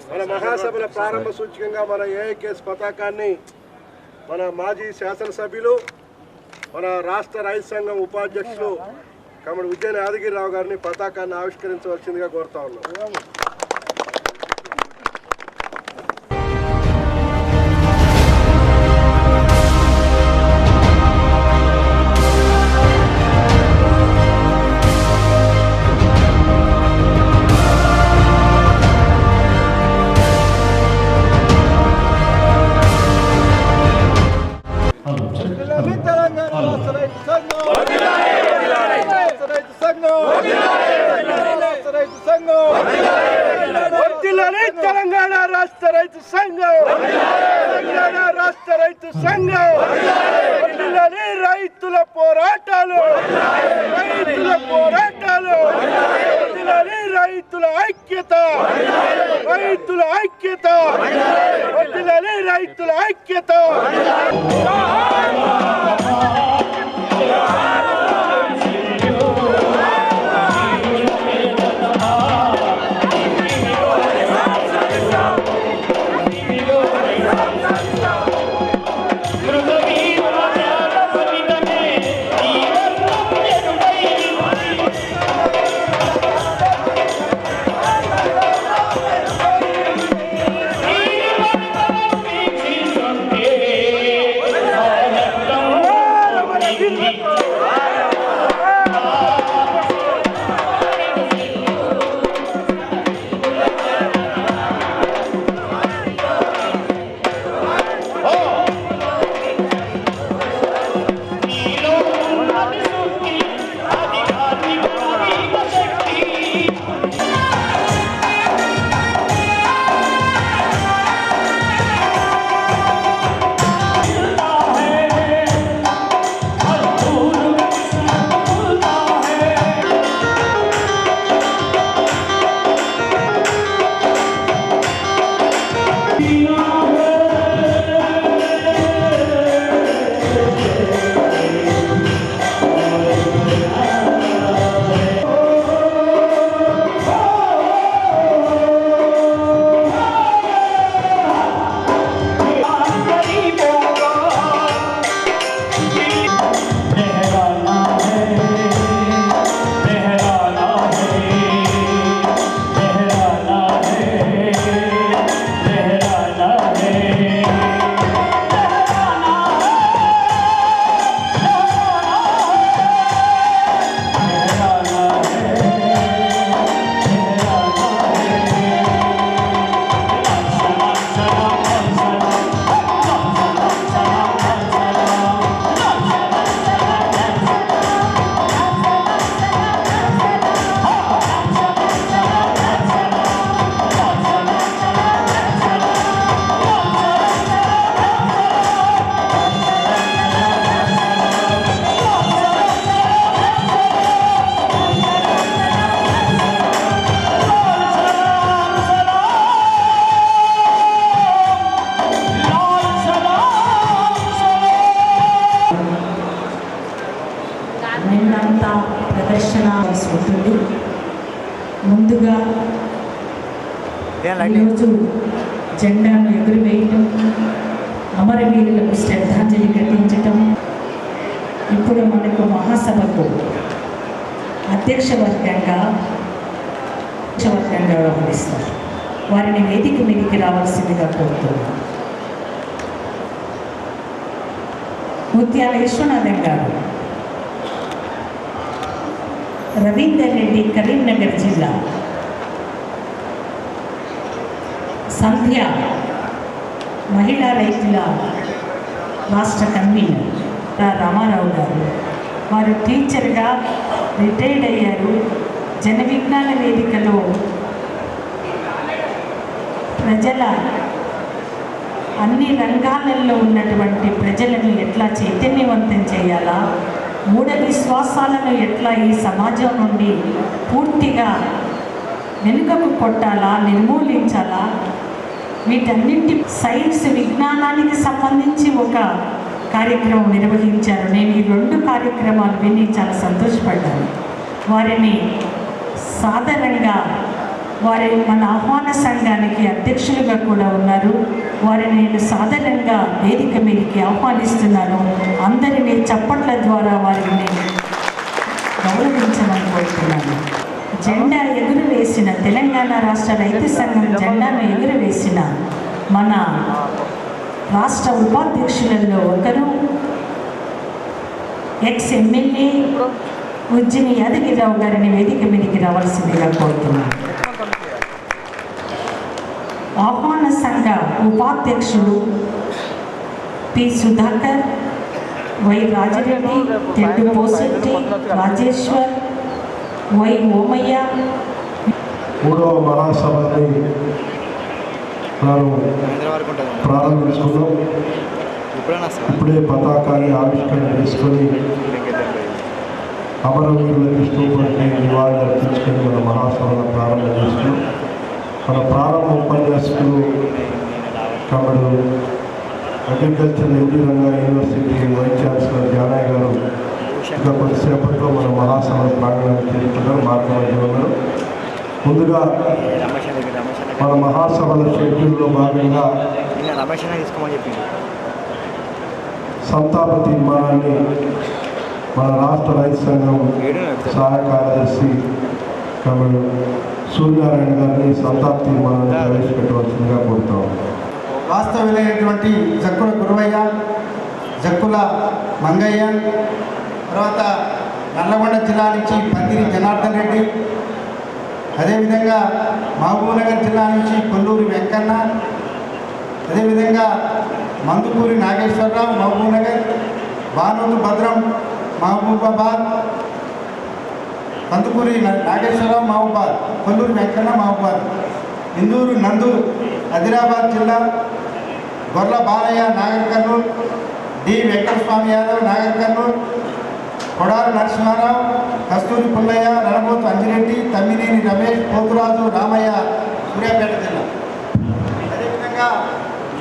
మన మహాసభల ప్రారంభ సూచకంగా మన ఏఐకేఎస్ పతాకాన్ని మన మాజీ శాసనసభ్యులు మన రాష్ట్ర రైతు సంఘం ఉపాధ్యక్షులు కమడి ఉద్యాన యాదగిరిరావు గారిని పతాకాన్ని ఆవిష్కరించవలసిందిగా కోరుతా ఉన్నాం. తెలంగాణ రాష్ట్ర రైతు సంఘం, తెలంగాణ రాష్ట్ర రైతు సంఘం, రైతుల పోరాటాలు, రైతుల పోరాటాలు, రైతుల ఐక్యత, రైతుల ఐక్యత, రైతుల ఐక్యత. నిన్నంతా ప్రదర్శన ఉంటుంది. ముందుగా ఈరోజు జెండాను ఎగురవేయటం, అమరవీరులకు శ్రద్ధాంజలి ఘటించటం, ఇప్పుడు మనకు మహాసభకు అధ్యక్షవర్గంగా వ్యవహరిస్తారు. వారిని వేదిక మీదకి రావాల్సిందిగా కోరుతున్నాం. ముత్యాల విశ్వనాథం గారు, రవీందర్ రెడ్డి కరీంనగర్ జిల్లా, సంధ్య మహిళా రైతుల రాష్ట్ర కన్వీనర్ రామారావు గారు, వారు టీచర్గా రిటైర్డ్ అయ్యారు. జన విజ్ఞాన వేదికలో ప్రజల అన్ని రంగాలలో ఉన్నటువంటి ప్రజలను ఎట్లా చైతన్యవంతం చేయాలా, మూఢ విశ్వాసాలను ఎట్లా ఈ సమాజం నుండి పూర్తిగా వెనుకకు కొట్టాలా, నిర్మూలించాలా, వీటన్నింటి సైన్స్ విజ్ఞానానికి సంబంధించి ఒక కార్యక్రమం నిర్వహించారు. నేను ఈ 2 కార్యక్రమాలు విని చాలా సంతోషపడ్డాను. వారిని సాధారణంగా వారి మన ఆహ్వాన సంఘానికి అధ్యక్షులుగా కూడా ఉన్నారు. వారిని నేను సాధారణంగా వేదిక మీదకి ఆహ్వానిస్తున్నాను. అందరినీ చప్పట్ల ద్వారా వారిని గౌరవించమని కోరుతున్నాను. జెండా ఎగురవేసిన తెలంగాణ రాష్ట్ర రైతు సంఘం జెండాను ఎగురవేసిన మన రాష్ట్ర ఉపాధ్యక్షులలో ఒకరు ఎక్స్ ఎమ్మెల్యే ఉజ్జిని యాదగిరిరావు గారిని వేదిక మీదకి రావాల్సిందిగా కోరుతున్నాను. ఆహ్వాన సంఘ ఉపాధ్యక్షులు P Sudhakar, Y Rajireddy, Teddu Posetti, Rajeshwar, Y Omayya. మూడవ మహాసభని ప్రారంభించుకున్నాం. ఇప్పుడే పతాకాన్ని ఆవిష్కరణ చేసుకొని అమరవీరులకు స్తూపానికి నివాళులు అర్పించుకొని మన మహాసభను ప్రారంభం చేసుకున్నాం. మన ప్రారంభ ఉపన్యాసకులు కమడు agriculture N G Ranga university vice chancellor Janaiah గారు ఇంకా కొద్దిసేపట్లో మన మహాసభ ప్రాంగణానికి చేరుతున్నారు. మార్గమధ్యంలో ఉన్నారు. ముందుగా మన మహాసభల షెడ్యూల్లో భాగంగా సంతాప తీర్మానాన్ని మన రాష్ట్ర రైతు సంఘం సహాయ కార్యదర్శి కమడు సూర్యనారాయణ గారిని సంతాప తీర్మానాన్ని ప్రవేశపెట్టవలసిందిగా కోరుతాం. వాస్తవ్యులైనటువంటి జక్కుల గురువయ్య, జక్కుల మంగయ్య, తర్వాత నల్లగొండ జిల్లా నుంచి పందిరి జనార్దన్ రెడ్డి, అదేవిధంగా మహబూబ్నగర్ జిల్లా నుంచి కొల్లూరి వెంకన్న, అదేవిధంగా మందుకూరి నాగేశ్వరరావు మహబూబ్నగర్, బానోతు భద్రం మహబూబాబాద్, కందుకూరి నాగేశ్వరరావు మహబూబాద్, కొల్లూరి వెంకన్న మహబూబాద్, ఇందూరు నందు ఆదిలాబాద్ జిల్లా, గొర్ల బాలయ్య నాగర్ కర్నూలు, డి వెంకటస్వామి యాదవ్ నాగర్ కర్నూలు, కొడారు నరసింహారావు, కస్తూరి పుల్లయ్య, నడమోతు అంజిరెడ్డి, తమ్మినేని రమేష్, పోతురాజు రామయ్య సూర్యాపేట జిల్లా. అదేవిధంగా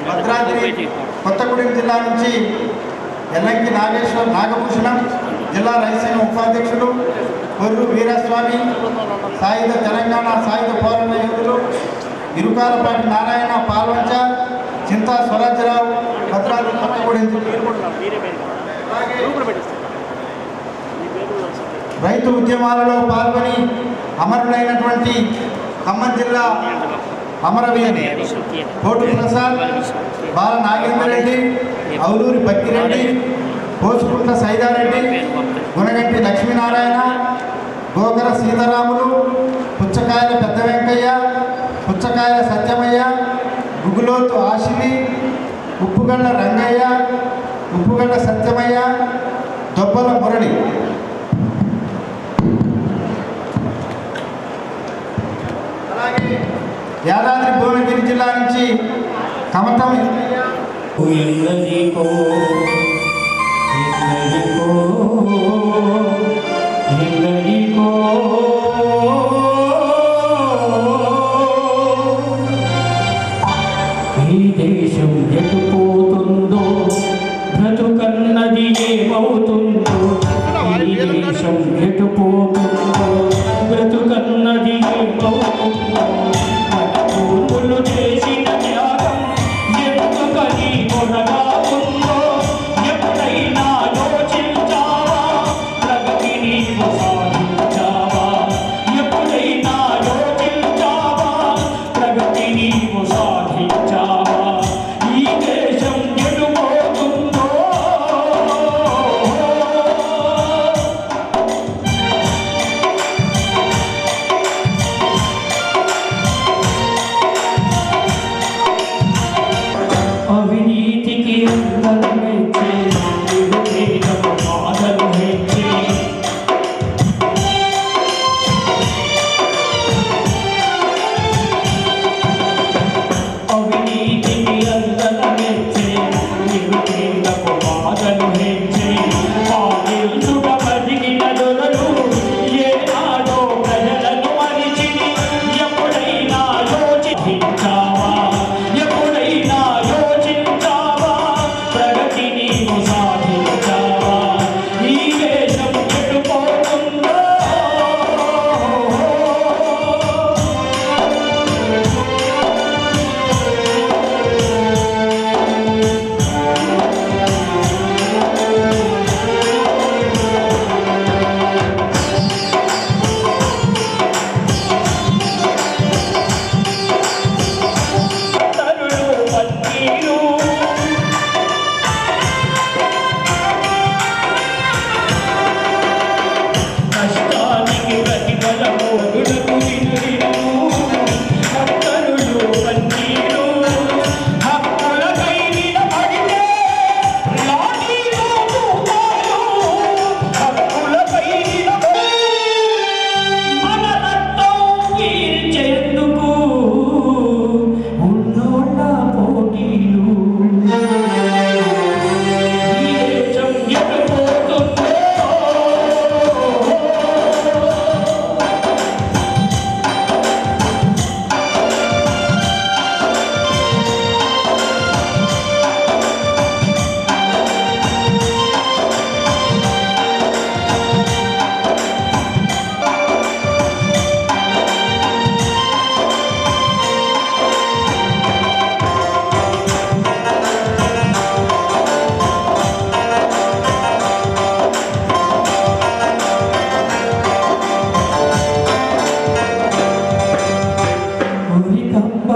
భద్రాద్రి కొత్తగూడెం జిల్లా నుంచి ఎల్లంకి నాగభూషణం, జిల్లా రైతు ఉపాధ్యక్షులు కొర్రు వీరస్వామి, సాయుధ తెలంగాణ సాయుధ పోరాట యోధులు ఇరుకాలపాటి నారాయణ పాల్వంచ, చింతా స్వరాజ్యరావు, భద్రాద్రి కొత్తగూడెం జిల్లా. రైతు ఉద్యమాలలో పాల్గొని అమరులైనటువంటి ఖమ్మం జిల్లా అమరవీరుని కోటు ప్రసాద్, బాల నాగేందర్ రెడ్డి, అవులూరి బక్కిరెడ్డి, కోసుకుంట సైదారెడ్డి, గుణగంటి లక్ష్మీనారాయణ, గోకర సీతారాములు, పుచ్చకాయల పెద్ద వెంకయ్య, పుచ్చకాయల సత్యమయ్య, గుగులోతు ఆశిని, ఉప్పుగడ్డ రంగయ్య, ఉప్పుగడ్డ సత్యమయ్య, దొబ్బల మురళి. అలాగే యాదాద్రి భువనగిరి జిల్లా నుంచి కమతం ఈ దేశం ఎటుపోతుందో, బ్రతుకన్నది ఏమవుతుందో, ఈ దేశం ఎటుపోతుందో, బ్రతుకన్నది ఏమవుతుందో, పూర్వులు చేసిన త్యాగం ఎందుకని కొనగాకుందో, ఎప్పుడైనా యోచించావా, ప్రగతిని సాధించావా, ఎప్పుడైనా యోచించావా, ప్రగతిని సాధించావా, ఈ దేశం ఎటుపోతుందో. అవినీతికి అందరం మెచ్చే, నిరుపేదకు బాధలు మెచ్చే, అవినీతికి అందరం మెచ్చే, నిరుపేదకు బాధలు మెచ్చే, పాలించుట బతికిన దొరలు ఏనాడో ప్రజలను మరిచి, ఎప్పుడైనా యోచించావా, ఎప్పుడైనా యోచించావా, ప్రగతిని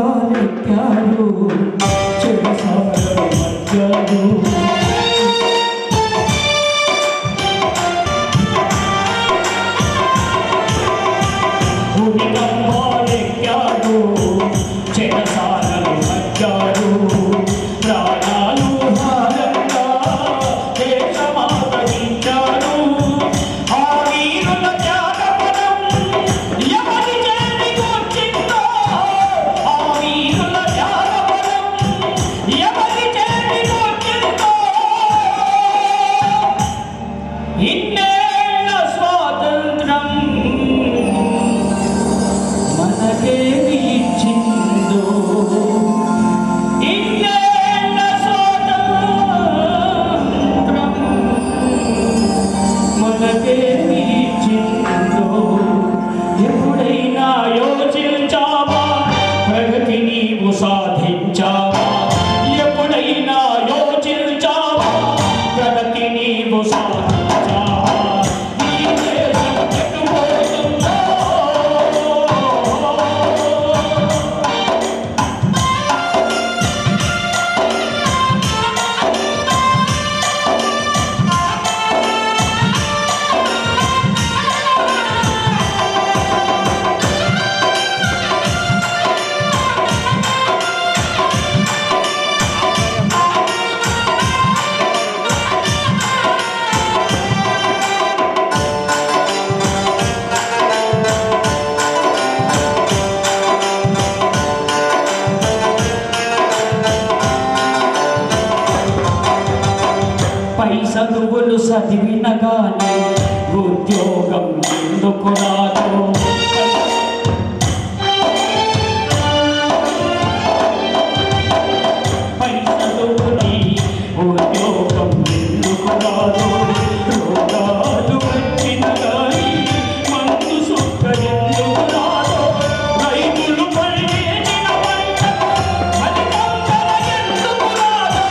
రంగాలెక్కారు చెరసాలలో మగ్గారు భూమికంబాలెక్కారు చెరసాలలో మగ్గారు ప్రాణాలు భారంగా దేశమాదరించారు ఆ వీరుల త్యాగపదం ఎవరి చేతికొచ్చిందో ఆ వీరుల త్యాగపదం ఎవరి చేతికొచ్చిందో ఇన్నేళ్ల స్వాతంత్రం మనకేమి ఇచ్చిందో ఇన్నేళ్ల స్వాతంత్రం మనకేమి ఇచ్చిందో ఎప్పుడైనా యోచించావా ప్రగతి నీవు సాధించావా ఎప్పుడైనా యోచించావా ప్రగతి నీవు సాధించావా ఈ దేశం ఎటుపోతుందో పై చదువులు చదివిన గాని ఉద్యోగం ఎందుకు రాదు పై చదువుని ఉద్యోగం ఎందుకు రాదు రోగాలు వచ్చిన గాని మందు సుఖ ఎందుకు రాదు రైతులు పండించిన పంట ఫలితం ధర ఎందుకు రాదు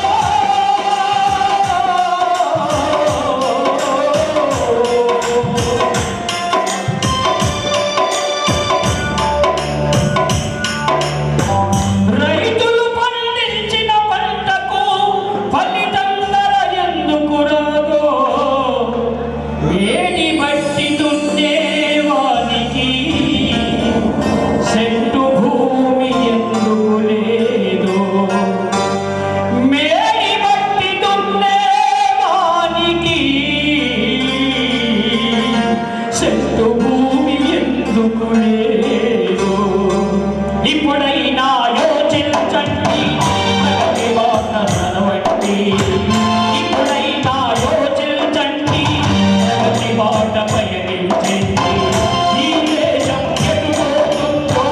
రైతులు పండించిన పంటకు ఫలితం ధర ఎందుకు రాదో వేడి బట్టి దున్నేవానికి సెంటు భూమి ఎందుకు లేదు మేడి బట్టి దున్నేవానికి సెంటు భూమి ఎందుకు లేదు ఇప్పుడైనా యోచించండి ప్రగతి బాట నడవండి ఇప్పుడైనా యోచించండి ప్రగతి బాట పయనించండి ఈ దేశం ఎటుపోతుందో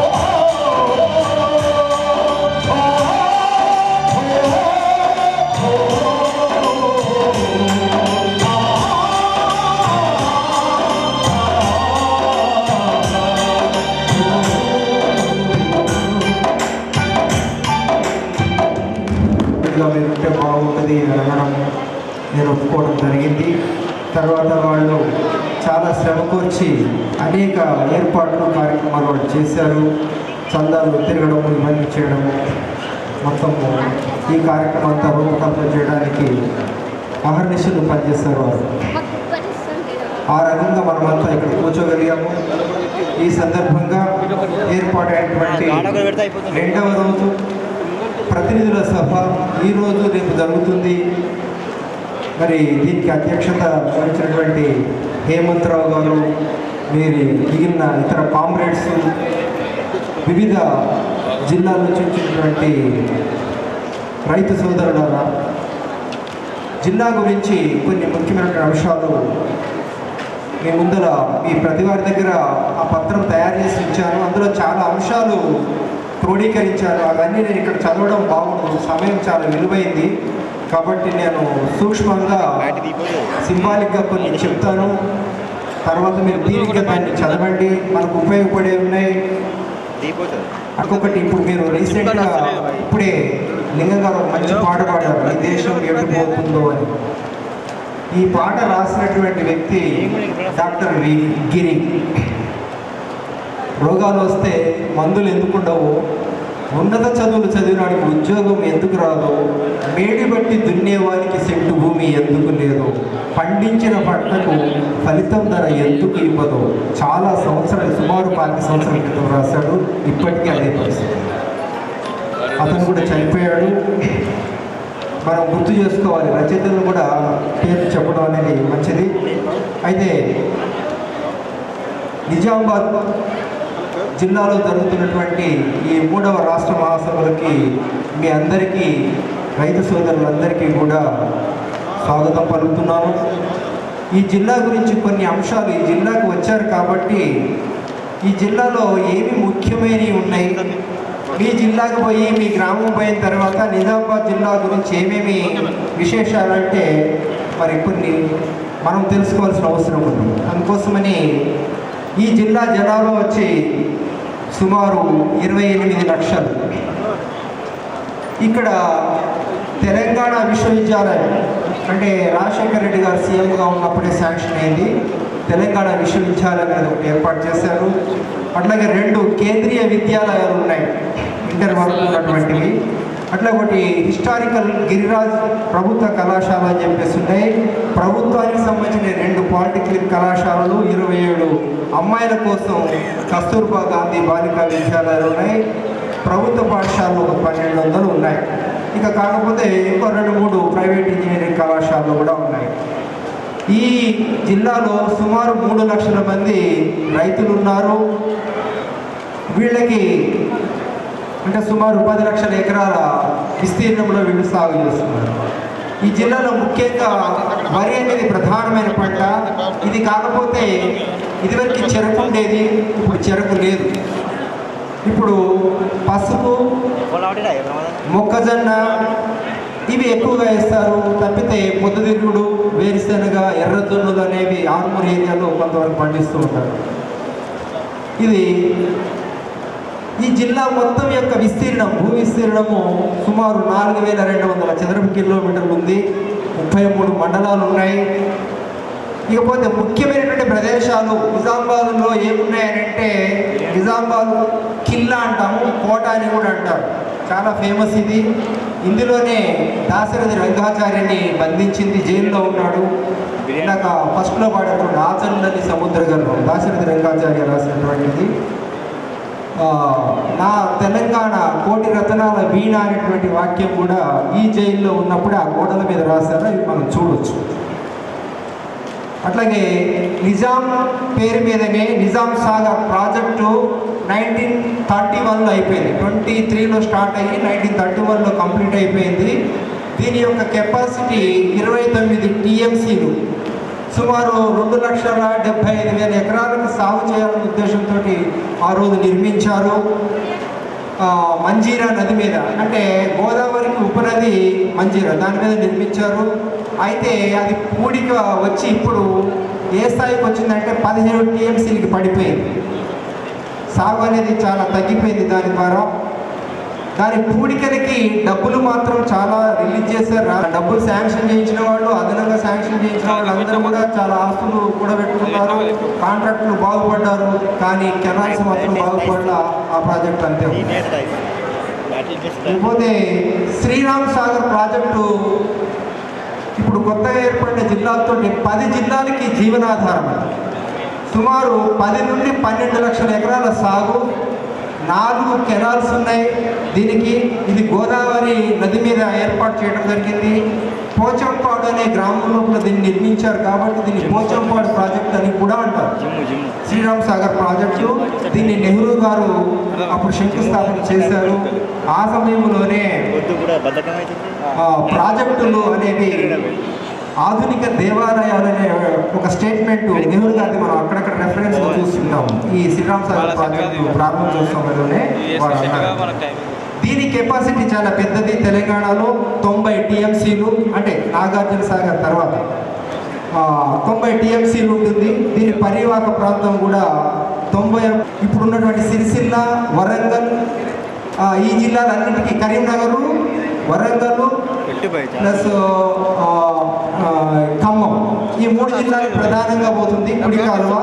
ఇట్లా మీరు ఉంటే బాగుంటుంది అని అనడం నేను ఒప్పుకోవడం జరిగింది. తర్వాత వాళ్ళు చాలా శ్రమ కూర్చి అనేక ఏర్పాట్లు కార్యక్రమాలు వాళ్ళు చేశారు. చందాలు తిరగడము ఇవన్నీ చేయడము మొత్తము ఈ కార్యక్రమం అంతా రూపకల్పన చేయడానికి అహర్నిశలు పనిచేస్తారు వారు. ఆ రకంగా మనమంతా ఇక్కడ కూర్చోగలిగాము. ఈ సందర్భంగా ఏర్పాటైనటువంటి రెండవ రోజు ప్రతినిధుల సభ ఈరోజు రేపు జరుగుతుంది. మరి దీనికి అధ్యక్షత వహించినటువంటి హేమంతరావు గారు, మీరు మిగిలిన ఇతర కామ్రేడ్స్, వివిధ జిల్లాల నుంచి వచ్చినటువంటి రైతు సోదరులారా, జిల్లా గురించి కొన్ని ముఖ్యమైన అంశాలు మీ ముందర మీ ప్రతి వారి దగ్గర ఆ పత్రం తయారు చేసి ఇచ్చాను. అందులో చాలా అంశాలు క్రోడీకరించాను. అవన్నీ నేను ఇక్కడ చదవడం బాగుంటుంది, సమయం చాలా విలువైంది కాబట్టి నేను సూక్ష్మంగా సింబాలిక్గా కొన్ని చెప్తాను. తర్వాత మీరు దీనిగా దాన్ని చదవండి, మనకు ఉపయోగపడే ఉన్నాయి. ఇంకొకటి, ఇప్పుడు మీరు రీసెంట్గా ఇప్పుడే లింగం గారు ఒక మంచి పాట పాడారు, ఈ దేశం ఎటుపోతుందో అని. ఈ పాట రాసినటువంటి వ్యక్తి డాక్టర్ గిరి. రోగాలు వస్తే మందులు ఎందుకు ఉండవు, ఉన్నత చదువులు చదివినాడికి ఉద్యోగం ఎందుకు రాదో, మేడి బట్టి దున్నేవానికి సెంటు భూమి ఎందుకు లేదో, పండించిన పంటకు ఫలితం ధర ఎందుకు ఇవ్వదో చాలా సంవత్సరాలు, సుమారు 40 సంవత్సరాల క్రితం రాశాడు. ఇప్పటికీ అదే పరిస్థితి. అతను కూడా చనిపోయాడు. మనం గుర్తు చేసుకోవాలి, రచయితలు కూడా పేరు చెప్పడం అనేది మంచిది. అయితే నిజామాబాద్ జిల్లాలో జరుగుతున్నటువంటి ఈ 3వ రాష్ట్ర మహాసభలకి మీ అందరికీ, రైతు సోదరులందరికీ కూడా స్వాగతం పలుకుతున్నాను. ఈ జిల్లా గురించి కొన్ని అంశాలు, ఈ జిల్లాకు వచ్చారు కాబట్టి ఈ జిల్లాలో ఏమి ముఖ్యమైనవి ఉన్నాయి, మీ జిల్లాకు పోయి మీ గ్రామం పోయిన తర్వాత నిజామాబాద్ జిల్లా గురించి ఏమేమి విశేషాలంటే మరి కొన్ని మనం తెలుసుకోవాల్సిన అవసరం ఉంది. అందుకోసమని ఈ జిల్లా జనాభా వచ్చి సుమారు 28 లక్షలు. ఇక్కడ తెలంగాణ విశ్వవిద్యాలయం అంటే రాజశేఖర రెడ్డి గారు సీఎంగా ఉన్నప్పుడే శాంక్షన్ అయింది. తెలంగాణ విశ్వవిద్యాలయం అనేది ఒకటి ఏర్పాటు చేశారు. అట్లాగే 2 కేంద్రీయ విద్యాలయాలు ఉన్నాయి, ఇంటర్ వరకు ఉన్నటువంటివి. అట్లా ఒకటి హిస్టారికల్ గిరిరాజ్ ప్రభుత్వ కళాశాల అని చెప్పేసి ఉన్నాయి. ప్రభుత్వానికి సంబంధించిన 2 పాలిటెక్నిక్ కళాశాలలు, 27 అమ్మాయిల కోసం కస్తూర్బా గాంధీ బాలికా విద్యాలయాలు ఉన్నాయి. ప్రభుత్వ పాఠశాలలు 1200 ఉన్నాయి. ఇక కాకపోతే ఇంకో 2-3 ప్రైవేట్ ఇంజనీరింగ్ కళాశాలలు కూడా ఉన్నాయి. ఈ జిల్లాలో సుమారు 3 లక్షల మంది రైతులు ఉన్నారు. వీళ్ళకి అంటే సుమారు 10 లక్షల ఎకరాల విస్తీర్ణంలో వీళ్ళు సాగు చేస్తున్నారు. ఈ జిల్లాలో ముఖ్యంగా వరి అనేది ప్రధానమైన పంట. ఇది కాకపోతే ఇదివరకు చెరకు ఉండేది, ఇప్పుడు చెరకు లేదు. ఇప్పుడు పసుపు, మొక్కజొన్న ఇవి ఎక్కువగా వేస్తారు. తప్పితే పొద్దుతిరుగుడు, వేరుశెనగ, ఎర్రజొన్నలు అనేవి ఆర్మూర్ ఏరియాలో కొంతవరకు పండిస్తూ ఉంటారు. ఇది ఈ జిల్లా మొత్తం యొక్క విస్తీర్ణం, భూ విస్తీర్ణము సుమారు 4200 చదరపు కిలోమీటర్లు ఉంది. 33 మండలాలు ఉన్నాయి. ఇకపోతే ముఖ్యమైనటువంటి ప్రదేశాలు నిజామాబాద్లో ఏమున్నాయనంటే, నిజామాబాద్ కిల్లా అంటాము, కోట అని కూడా అంటారు. చాలా ఫేమస్ ఇది. ఇందులోనే దాశరథి రంగాచార్యని బంధించింది, జైల్లో ఉన్నాడు. ఇందాక ఫస్ట్లో పాడేటువంటి ఆచరణని సముద్ర గర్భం దాశరథి రంగాచార్య రాసినటువంటిది. నా తెలంగాణ కోటి రతనాల వీణ అనేటువంటి వాక్యం కూడా ఈ జైల్లో ఉన్నప్పుడే ఆ గోడల మీద రాశారు. ఇవి మనం చూడవచ్చు. అట్లాగే నిజాం పేరు మీదనే నిజాం సాగర్ ప్రాజెక్టు 1931లో అయిపోయింది. 23లో స్టార్ట్ అయ్యి 1931లో కంప్లీట్ అయిపోయింది. దీని యొక్క కెపాసిటీ 29 టీఎంసీలు, సుమారు 2,75,000 ఎకరాలకు సాగు చేయాలనే ఉద్దేశంతో ఆ రోజు నిర్మించారు. మంజీరా నది మీద, అంటే గోదావరికి ఉపనది మంజీరా, దాని మీద నిర్మించారు. అయితే అది పూడిక వచ్చి ఇప్పుడు ఏ స్థాయికి వచ్చిందంటే 17 టీఎంసీలకి పడిపోయింది. సాగు అనేది చాలా తగ్గిపోయింది. దాని ద్వారా దాని పూడికలకి డబ్బులు మాత్రం చాలా రిలీజ్ చేశారు. డబ్బులు శాంక్షన్ చేయించిన వాళ్ళు, అదనంగా శాంక్షన్ చేయించిన వాళ్ళు అందరూ కూడా చాలా ఆస్తులు కూడా పెట్టుకున్నారు. కాంట్రాక్టులు బాగుపడ్డారు, కానీ కెనాల్స్ మాత్రం బాగుపడాల ఆ ప్రాజెక్ట్ అంతే. లేకపోతే శ్రీరామ్ సాగర్ ప్రాజెక్టు ఇప్పుడు కొత్తగా ఏర్పడిన జిల్లాలతో 10 జిల్లాలకి జీవనాధారం. సుమారు 10 నుండి 12 లక్షల ఎకరాల సాగు, 4 కెనాల్స్ ఉన్నాయి దీనికి. ఇది గోదావరి నది మీద ఏర్పాటు చేయడం జరిగింది. పోచంపాడు అనే గ్రామంలో దీన్ని నిర్మించారు కాబట్టి దీన్ని పోచంపాడు ప్రాజెక్ట్ అని కూడా అంటారు. శ్రీరామ్ సాగర్ ప్రాజెక్టు, దీన్ని నెహ్రూ గారు అప్పుడు శంకుస్థాపన చేశారు. ఆ సమయంలోనే ప్రాజెక్టులు అనేవి ఆధునిక దేవాలయాలు అనే ఒక స్టేట్మెంట్ నెహ్రూ గారిది మనం అక్కడక్కడ రెఫరెన్స్ చూస్తుంటాం. ఈ శ్రీరామ్ సాగర్ ప్రాజెక్టు ప్రారంభోత్సవంలోనే దీని కెపాసిటీ చాలా పెద్దది. తెలంగాణలో 90 టీఎంసీలు, అంటే నాగార్జున సాగర్ తర్వాత 90 టీఎంసీలు ఉంటుంది. దీని పరివాహక ప్రాంతం కూడా 90. ఇప్పుడున్నటువంటి సిరిసిల్ల, వరంగల్, ఈ జిల్లాలన్నింటికీ కరీంనగర్, వరంగల్ ప్లస్ ఖమ్మం, ఈ 3 జిల్లాలు ప్రధానంగా పోతుంది. కుడి కాలువ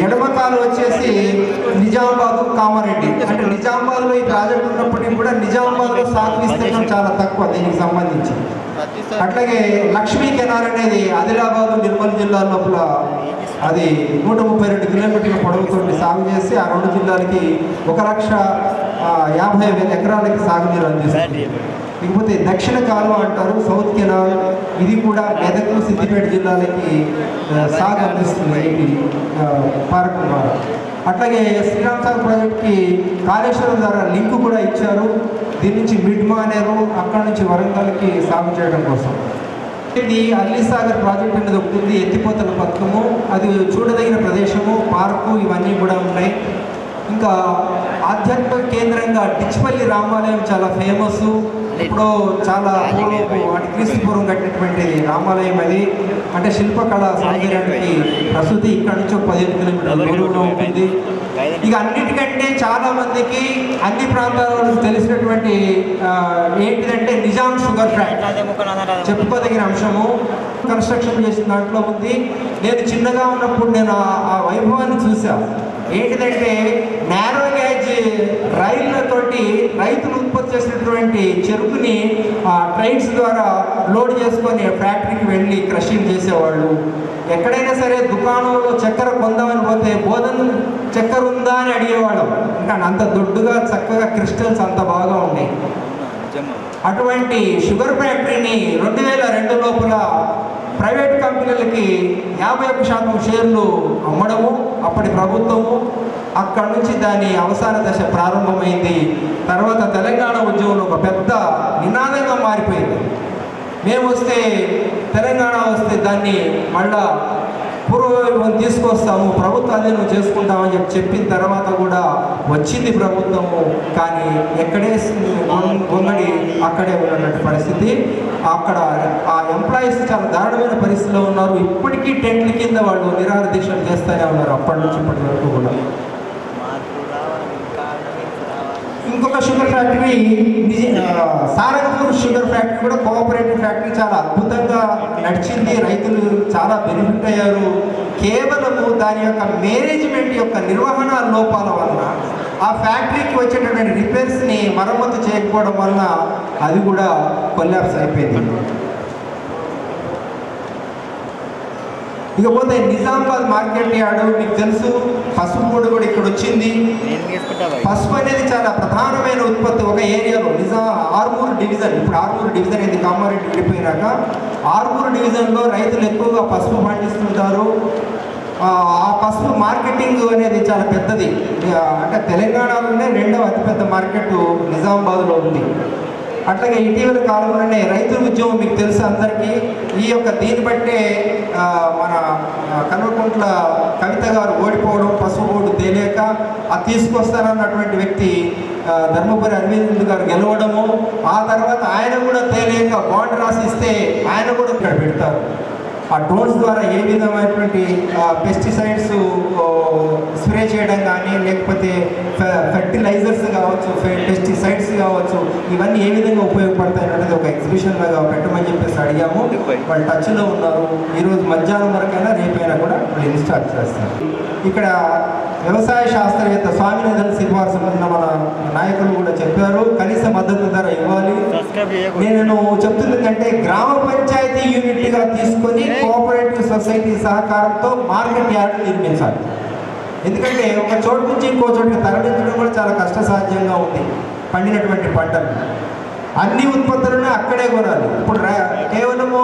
ఎడమ కాలు వచ్చేసి నిజామాబాద్ కామారెడ్డి. అంటే నిజామాబాద్లో ఈ ప్రాజెక్ట్ ఉన్నప్పటికీ కూడా నిజామాబాద్లో సాగు విస్తీర్ణం చాలా తక్కువ దీనికి సంబంధించి. అట్లాగే లక్ష్మీ కెనాల్ అనేది ఆదిలాబాద్ నిర్మల్ జిల్లా లోపల అది 132 కిలోమీటర్ల పొడవుతో సాగు చేసి ఆ రెండు జిల్లాలకి 1,50,000 ఎకరాలకి సాగునీరు అందిస్తుంది. ఇకపోతే దక్షిణ కాలువ అంటారు, సౌత్ కెనాల్, ఇది కూడా మెదక్ సిద్దిపేట జిల్లాలకి సాగు అందిస్తుంది పార్క్ ద్వారా. అట్లాగే శ్రీరామ్ సాగర్ ప్రాజెక్ట్కి కాళేశ్వరం ద్వారా లింక్ కూడా ఇచ్చారు. దీని నుంచి మిడ్మానేరు, అక్కడ నుంచి వరంగల్కి సాగు చేయడం కోసం. ఇది అల్లిసాగర్ ప్రాజెక్ట్ అనేది ఒకటి ఉంది, ఎత్తిపోతల పథకము, అది చూడదగిన ప్రదేశము, పార్కు, ఇవన్నీ కూడా ఉన్నాయి. ఇంకా ఆధ్యాత్మిక కేంద్రంగా టిచ్పల్లి రామాలయం చాలా ఫేమస్. ఇప్పుడు చాలా వాటి క్రీస్తు పూర్వం కట్టినటువంటి రామాలయం అది. అంటే శిల్పకళ సౌందర్యానికి ప్రస్తుతి ఇక్కడ నుంచి 15 కిలోమీటర్ల దూరంలో ఉంటుంది. ఇక అన్నిటికంటే చాలా మందికి అన్ని ప్రాంతాలలో తెలిసినటువంటి ఏంటిదంటే నిజాం షుగర్ ఫ్యాక్టరీ చెప్పుకోదగిన అంశము. కన్స్ట్రక్షన్ చేసిన దాంట్లో ఉంది. నేను చిన్నగా ఉన్నప్పుడు నేను ఆ వైభవాన్ని చూసాను. ఏంటిదంటే నేరో గేజ్ రైళ్లతోటి రైతులు ఉత్పత్తి చేసినటువంటి చెరుకుని ట్రైన్స్ ద్వారా లోడ్ చేసుకొని ఫ్యాక్టరీకి వెళ్ళి క్రషింగ్ చేసేవాళ్ళు. ఎక్కడైనా సరే దుకాణంలో చక్కెర కొందామని పోతే బోధన చక్కెర ఉందా అని అడిగేవాళ్ళం. ఇంకా అంత దొడ్డుగా చక్కగా క్రిస్టల్స్ అంత బాగా ఉన్నాయి. అటువంటి షుగర్ ఫ్యాక్టరీని 2002 లోపల ప్రైవేట్ కంపెనీలకి 51% షేర్లు అమ్మడము అప్పటి ప్రభుత్వము. అక్కడి నుంచి దాని అవసాన దశ ప్రారంభమైంది. తర్వాత తెలంగాణ ఉద్యమంలో ఒక పెద్ద నినాదంగా మారిపోయింది. మేము వస్తే, తెలంగాణ వస్తే దాన్ని మళ్ళా పూర్వవైభవం తీసుకొస్తాము, ప్రభుత్వ అధీనం చేసుకుంటామని చెప్పిన తర్వాత కూడా వచ్చింది ప్రభుత్వము. కానీ ఎక్కడే గొంగడి అక్కడే ఉన్నటువంటి పరిస్థితి. అక్కడ ఆ ఎంప్లాయీస్ చాలా దారుణమైన పరిస్థితిలో ఉన్నారు. ఇప్పటికీ టెంట్ల కింద వాళ్ళు నిరాహార దీక్షలు చేస్తూనే ఉన్నారు అప్పటి నుంచి ఇప్పటి వరకు కూడా. ఇంకొక sugar factory Sarangpur sugar factory కూడా కోఆపరేటివ్ ఫ్యాక్టరీ చాలా అద్భుతంగా నడిచింది. రైతులు చాలా బెనిఫిట్ అయ్యారు. కేవలము దాని యొక్క మేనేజ్మెంట్ యొక్క నిర్వహణ లోపాల వలన, ఆ ఫ్యాక్టరీకి వచ్చేటటువంటి రిపేర్స్ని మరమ్మతు చేయకపోవడం వలన అది కూడా కొల్లాప్స్ అయిపోయింది. ఇకపోతే నిజామాబాద్ మార్కెట్ యార్డు మీకు తెలుసు, పసుపు పొడి కూడా ఇక్కడ వచ్చింది. పసుపు అనేది చాలా ప్రధానమైన ఉత్పత్తి ఒక ఏరియాలో. ఆర్మూరు డివిజన్, ఇప్పుడు ఆర్మూరు డివిజన్ ఇది కామారెడ్డి విడిపోయినాక ఆర్మూరు డివిజన్లో రైతులు ఎక్కువగా పసుపు పండిస్తుంటారు. ఆ పసుపు మార్కెటింగ్ అనేది చాలా పెద్దది. అంటే తెలంగాణలోనే 2వ అతిపెద్ద మార్కెట్ నిజామాబాద్లో ఉంది. అట్లాగే ఇటీవల కాలంలోనే రైతుల ఉద్యమం మీకు తెలుసు అందరికీ. ఈ యొక్క దీన్ని బట్టే మన కల్వకుంట్ల కవిత గారు ఓడిపోవడం, పసుపు బోర్డు తేలేక అది తీసుకొస్తానన్నటువంటి వ్యక్తి ధర్మపురి అరవింద్ గారు గెలవడము, ఆ తర్వాత ఆయన కూడా తేలేక బాండ్ రాసిస్తే ఆయన కూడా ఇక్కడ పెడతారు. ఆ డ్రోన్స్ ద్వారా ఏ విధమైనటువంటి పెస్టిసైడ్స్ స్ప్రే చేయడం కానీ, లేకపోతే ఫెర్టిలైజర్స్ కావచ్చు, పెస్టిసైడ్స్ కావచ్చు, ఇవన్నీ ఏ విధంగా ఉపయోగపడతాయి అనేది ఒక ఎగ్జిబిషన్ లాగా పెట్టమని చెప్పేసి అడిగాము. వాళ్ళు టచ్లో ఉన్నారు. ఈరోజు మధ్యాహ్నం వరకైనా రేపైనా కూడా వాళ్ళు ఇన్స్టార్ట్ చేస్తారు. ఇక్కడ వ్యవసాయ శాస్త్రవేత్త స్వామినాథన్ సిఫార్సు ఉన్న మన నాయకులు కూడా చెప్పారు, కనీస మద్దతు ధర ఇవ్వాలి. నేను చెప్తుంది కంటే గ్రామ పంచాయతీ యూనిట్గా తీసుకొని కోఆపరేటివ్ సొసైటీ సహకారంతో మార్కెట్ యార్డ్ నిర్మించాలి. ఎందుకంటే ఒక చోటు నుంచి ఇంకో చోటుకి తరలించడం కూడా చాలా కష్టసాధ్యంగా ఉంది. పండినటువంటి పంటలు అన్ని ఉత్పత్తులను అక్కడే కొనాలి. ఇప్పుడు కేవలము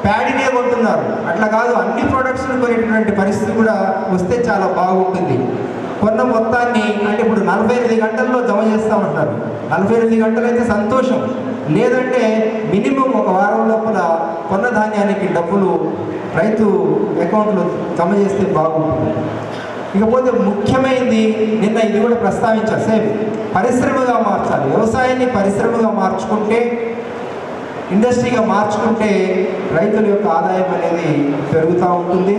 ప్యాడీనే కొంటున్నారు, అట్లా కాదు, అన్ని ప్రొడక్ట్స్ని కొనేటటువంటి పరిస్థితి కూడా వస్తే చాలా బాగుంటుంది. కొన్న మొత్తాన్ని అంటే ఇప్పుడు 48 గంటల్లో జమ చేస్తామంటారు. 48 గంటలు అయితే సంతోషం, లేదంటే మినిమం ఒక వారం లోపల కొన్న ధాన్యానికి డబ్బులు రైతు అకౌంట్లో జమ చేస్తే బాగుంటుంది. ఇకపోతే ముఖ్యమైనది నిన్న ఇది కూడా ప్రస్తావించారు, సేమ్ పరిశ్రమగా మార్చాలి. వ్యవసాయాన్ని పరిశ్రమగా మార్చుకుంటే, ఇండస్ట్రీగా మార్చుకుంటే రైతుల యొక్క ఆదాయం అనేది పెరుగుతూ ఉంటుంది.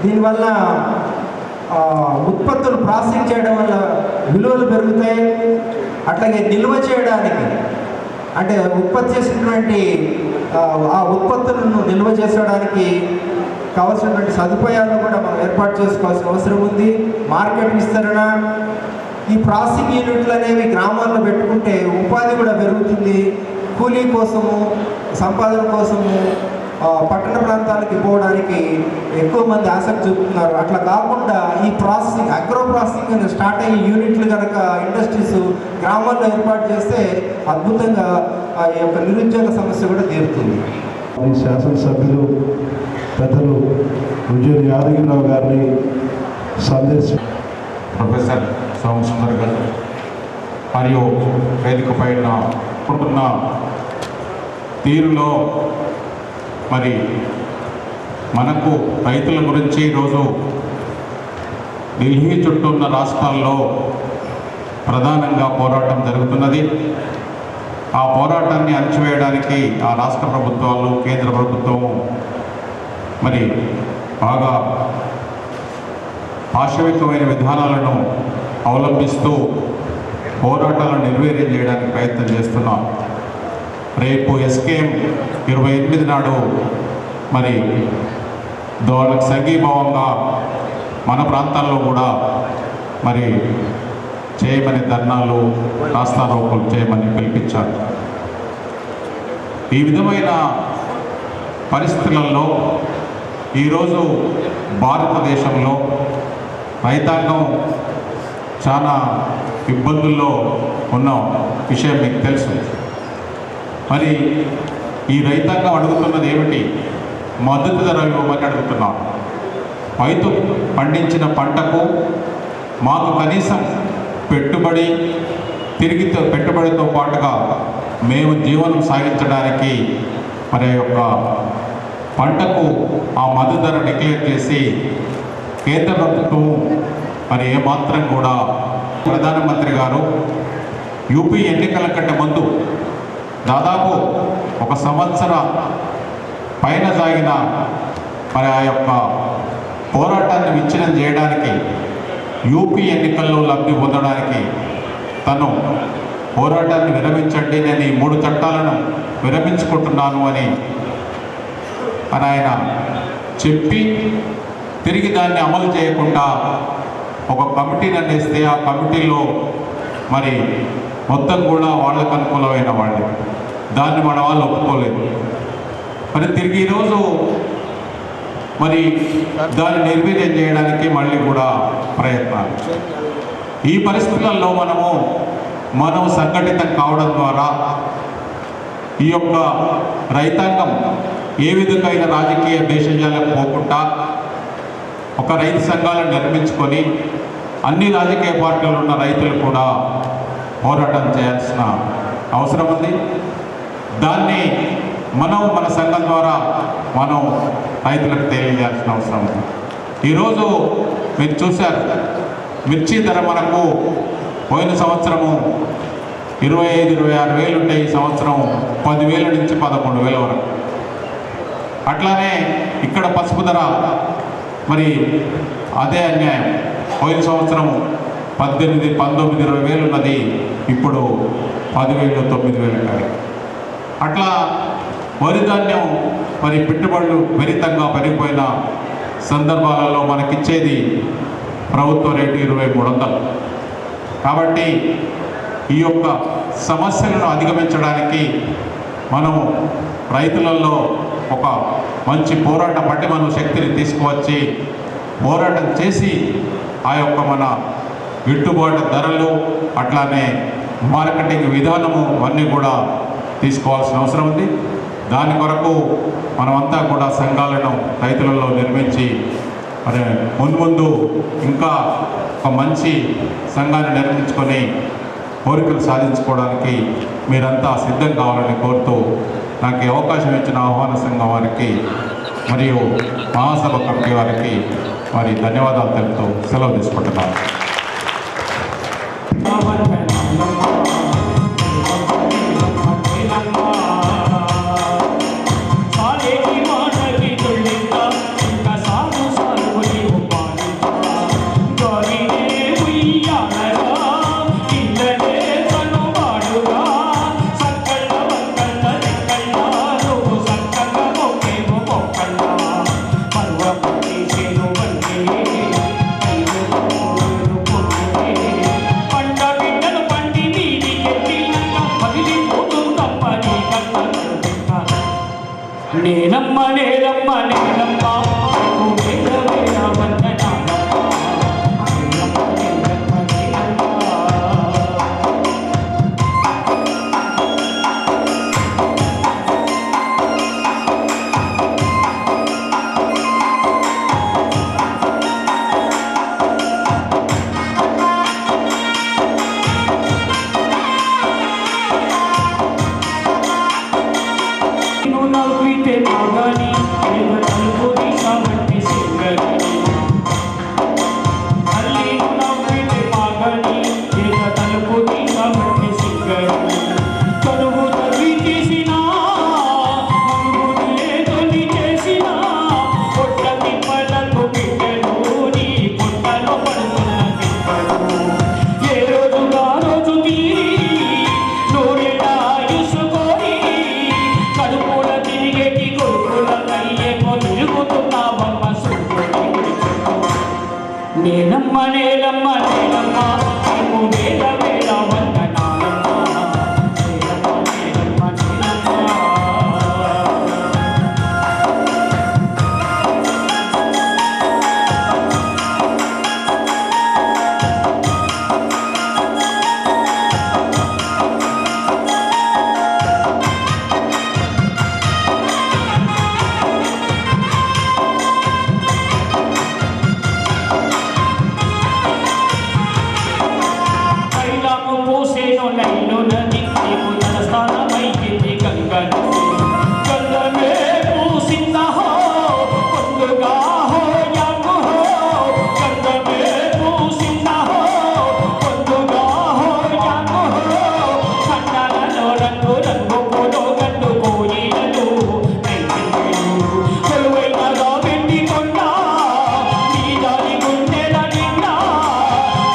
దీనివల్ల ఉత్పత్తులు ప్రాసెసింగ్ చేయడం వల్ల విలువలు పెరుగుతాయి. అట్లాగే నిల్వ చేయడానికి, అంటే ఉత్పత్తి చేసినటువంటి ఆ ఉత్పత్తులను నిల్వ చేసడానికి కావాల్సినటువంటి సదుపాయాలను కూడా మనం ఏర్పాటు చేసుకోవాల్సిన అవసరం ఉంది. మార్కెట్ విస్తరణ, ఈ ప్రాసెసింగ్ యూనిట్లు అనేవి గ్రామాల్లో పెట్టుకుంటే ఉపాధి కూడా పెరుగుతుంది. కూలీ కోసము, సంపాదన కోసము పట్టణ ప్రాంతాలకి పోవడానికి ఎక్కువ మంది ఆసక్తి చూపుతున్నారు. అట్లా కాకుండా ఈ ప్రాసెసింగ్, అగ్రో ప్రాసెసింగ్ స్టార్ట్ అయ్యే యూనిట్లు కనుక ఇండస్ట్రీస్ గ్రామాల్లో ఏర్పాటు చేస్తే అద్భుతంగా ఈ యొక్క నిరుద్యోగ సమస్య కూడా తీరుతుంది. శాసనసభ్యులు పెద్దలు ఉజ్జయిని యాదగిరిరావు గారిని ప్రొఫెసర్ సోమసుందర్ గారు మరియు వేదిక పైన ఉంటున్న తీరులో మరి మనకు రైతుల గురించి ఈరోజు ఢిల్లీ చుట్టూ ఉన్న రాష్ట్రాల్లో ప్రధానంగా పోరాటం జరుగుతున్నది. ఆ పోరాటాన్ని అణచివేయడానికి ఆ రాష్ట్ర ప్రభుత్వాలు, కేంద్ర ప్రభుత్వం మరి బాగా పాశవికమైన విధానాలను అవలంబిస్తూ పోరాటాలను నిర్వీర్యం చేయడానికి ప్రయత్నం చేస్తున్నాం. రేపు SKM 28 నాడు మరి వాళ్ళకి సంఘీభావంగా మన ప్రాంతాల్లో కూడా మరి చేయమని ధర్నాలు, రాస్తారోకోలు చేయమని పిలిపించారు. ఈ విధమైన పరిస్థితులలో ఈరోజు భారతదేశంలో రైతాంగం చాలా ఇబ్బందుల్లో ఉన్న విషయం మీకు తెలుసు. మరి ఈ రైతాంగం అడుగుతున్నది ఏమిటి? మద్దతు ధర ఇవ్వమని అడుగుతున్నాం. రైతు పండించిన పంటకు మాకు కనీసం పెట్టుబడితో పాటుగా మేము జీవనం సాగించడానికి మరి యొక్క పంటకు ఆ మద్దతు ధర డిక్లేర్ చేసి కేంద్ర ప్రభుత్వం మరి ఏమాత్రం కూడా ప్రధానమంత్రి గారు యూపీ ఎన్నికల కంటే ముందు దాదాపు 1 సంవత్సర పైన సాగిన మరి ఆ యొక్క పోరాటాన్ని విచ్ఛిన్నం చేయడానికి, యూపీ ఎన్నికల్లో లబ్ధి పొందడానికి తను పోరాటాన్ని విరమించండి, నేను ఈ 3 చట్టాలను విరమించుకుంటున్నాను అని ఆయన చెప్పి తిరిగి దాన్ని అమలు చేయకుండా ఒక కమిటీని అందిస్తే ఆ కమిటీలో మరి మొత్తం కూడా వాళ్ళకు అనుకూలమైన వాళ్ళే, దాన్ని మన వాళ్ళు ఒప్పుకోలేదు. మరి తిరిగి ఈరోజు మరి దాన్ని నిర్వీర్యం చేయడానికి మళ్ళీ కూడా ప్రయత్నాలు. ఈ పరిస్థితులలో మనం సంఘటితం కావడం ద్వారా ఈ యొక్క రైతాంగం ఏ విధంగా రాజకీయ భేషజాలకు పోకుండా ఒక రైతు సంఘాలను నిర్మించుకొని అన్ని రాజకీయ పార్టీలు ఉన్న రైతులు కూడా పోరాటం చేయాల్సిన అవసరం ఉంది. దాన్ని మన సంఘం ద్వారా మనం రైతులకు తెలియజేయాల్సిన అవసరం ఉంది. ఈరోజు మీరు చూశారు, మిర్చి ధర మనకు పోయిన సంవత్సరము 25-26 వేలు ఉంటే ఈ సంవత్సరం 10,000 నుంచి 11,000 వరకు. అట్లానే ఇక్కడ పసుపు ధర మరి అదే అన్యాయం. పోయిన సంవత్సరం 18, 19, 20 వేలు ఉన్నది, ఇప్పుడు 10,000, 9,000 కాదు. అట్లా వరి ధాన్యం మరి పెట్టుబడులు విపరీతంగా పెరిగిపోయిన సందర్భాలలో మనకిచ్చేది ప్రభుత్వ రేటు 2,300. కాబట్టి ఈ యొక్క సమస్యలను అధిగమించడానికి మనం రైతులలో ఒక మంచి పోరాట పటిమను శక్తిని తీసుకువచ్చి పోరాటం చేసి ఆ యొక్క మన గిట్టుబాటు ధరలు అట్లానే మార్కెటింగ్ విధానము అన్నీ కూడా తీసుకోవాల్సిన అవసరం ఉంది. దాని కొరకు మనమంతా కూడా సంఘాలను రైతులలో నిర్మించి మరి ముందు ఇంకా ఒక మంచి సంఘాన్ని నిర్మించుకొని కోరికలు సాధించుకోవడానికి మీరంతా సిద్ధం కావాలని కోరుతూ నాకు ఈ అవకాశం ఇచ్చిన ఆహ్వాన సంఘం వారికి మరియు మహాసభ కమిటీ వారికి మరి ధన్యవాదాలు తెలుపుతూ సెలవు తీసుకుంటున్నాను. పర్వ నేలమ్మ వేల వేల వందనాలమ్మ నేలమ్మ నేలమ్మ నవ్వితే నాగాని ఏదో తలుపు తీసామంటే సింగని మళ్ళీ నవ్వితే మాగని ఏదో తలుపు తీసామంటే సింగని కలువు తల్లి చేసినా మనుగునే తొలి చేసినా పొట్ట తిప్పలకు బిడ్డలు నీ పొట్టలో పడుతున్న తిప్పలు ఏ రోజుగా రోజు తీరి నూరెళ్ళ ఆయుసుకోరి కడుపుల తిరిగేటి కొడుకుల కయ్యేమో తిరుగుతున్నావమ్మ నేలమ్మ నేలమ్మ నేలమ్మ నీకు వేల వేల వందనాలమ్మ నేలమ్మ నేలమ్మ కైలాము పూసేను నైను నది నీకు తలస్థానమైంది గంగను గంగమే పూసిందా హో పొందుగా హో యాము హో గంగమే పూసిందా హో పొందుగా హో యాము హో కన్నాలలో రంగు రంగు పోలో గండు పోయినలు కొలువైనగా వెండి కొండ నీ దాని గుండెల నిండా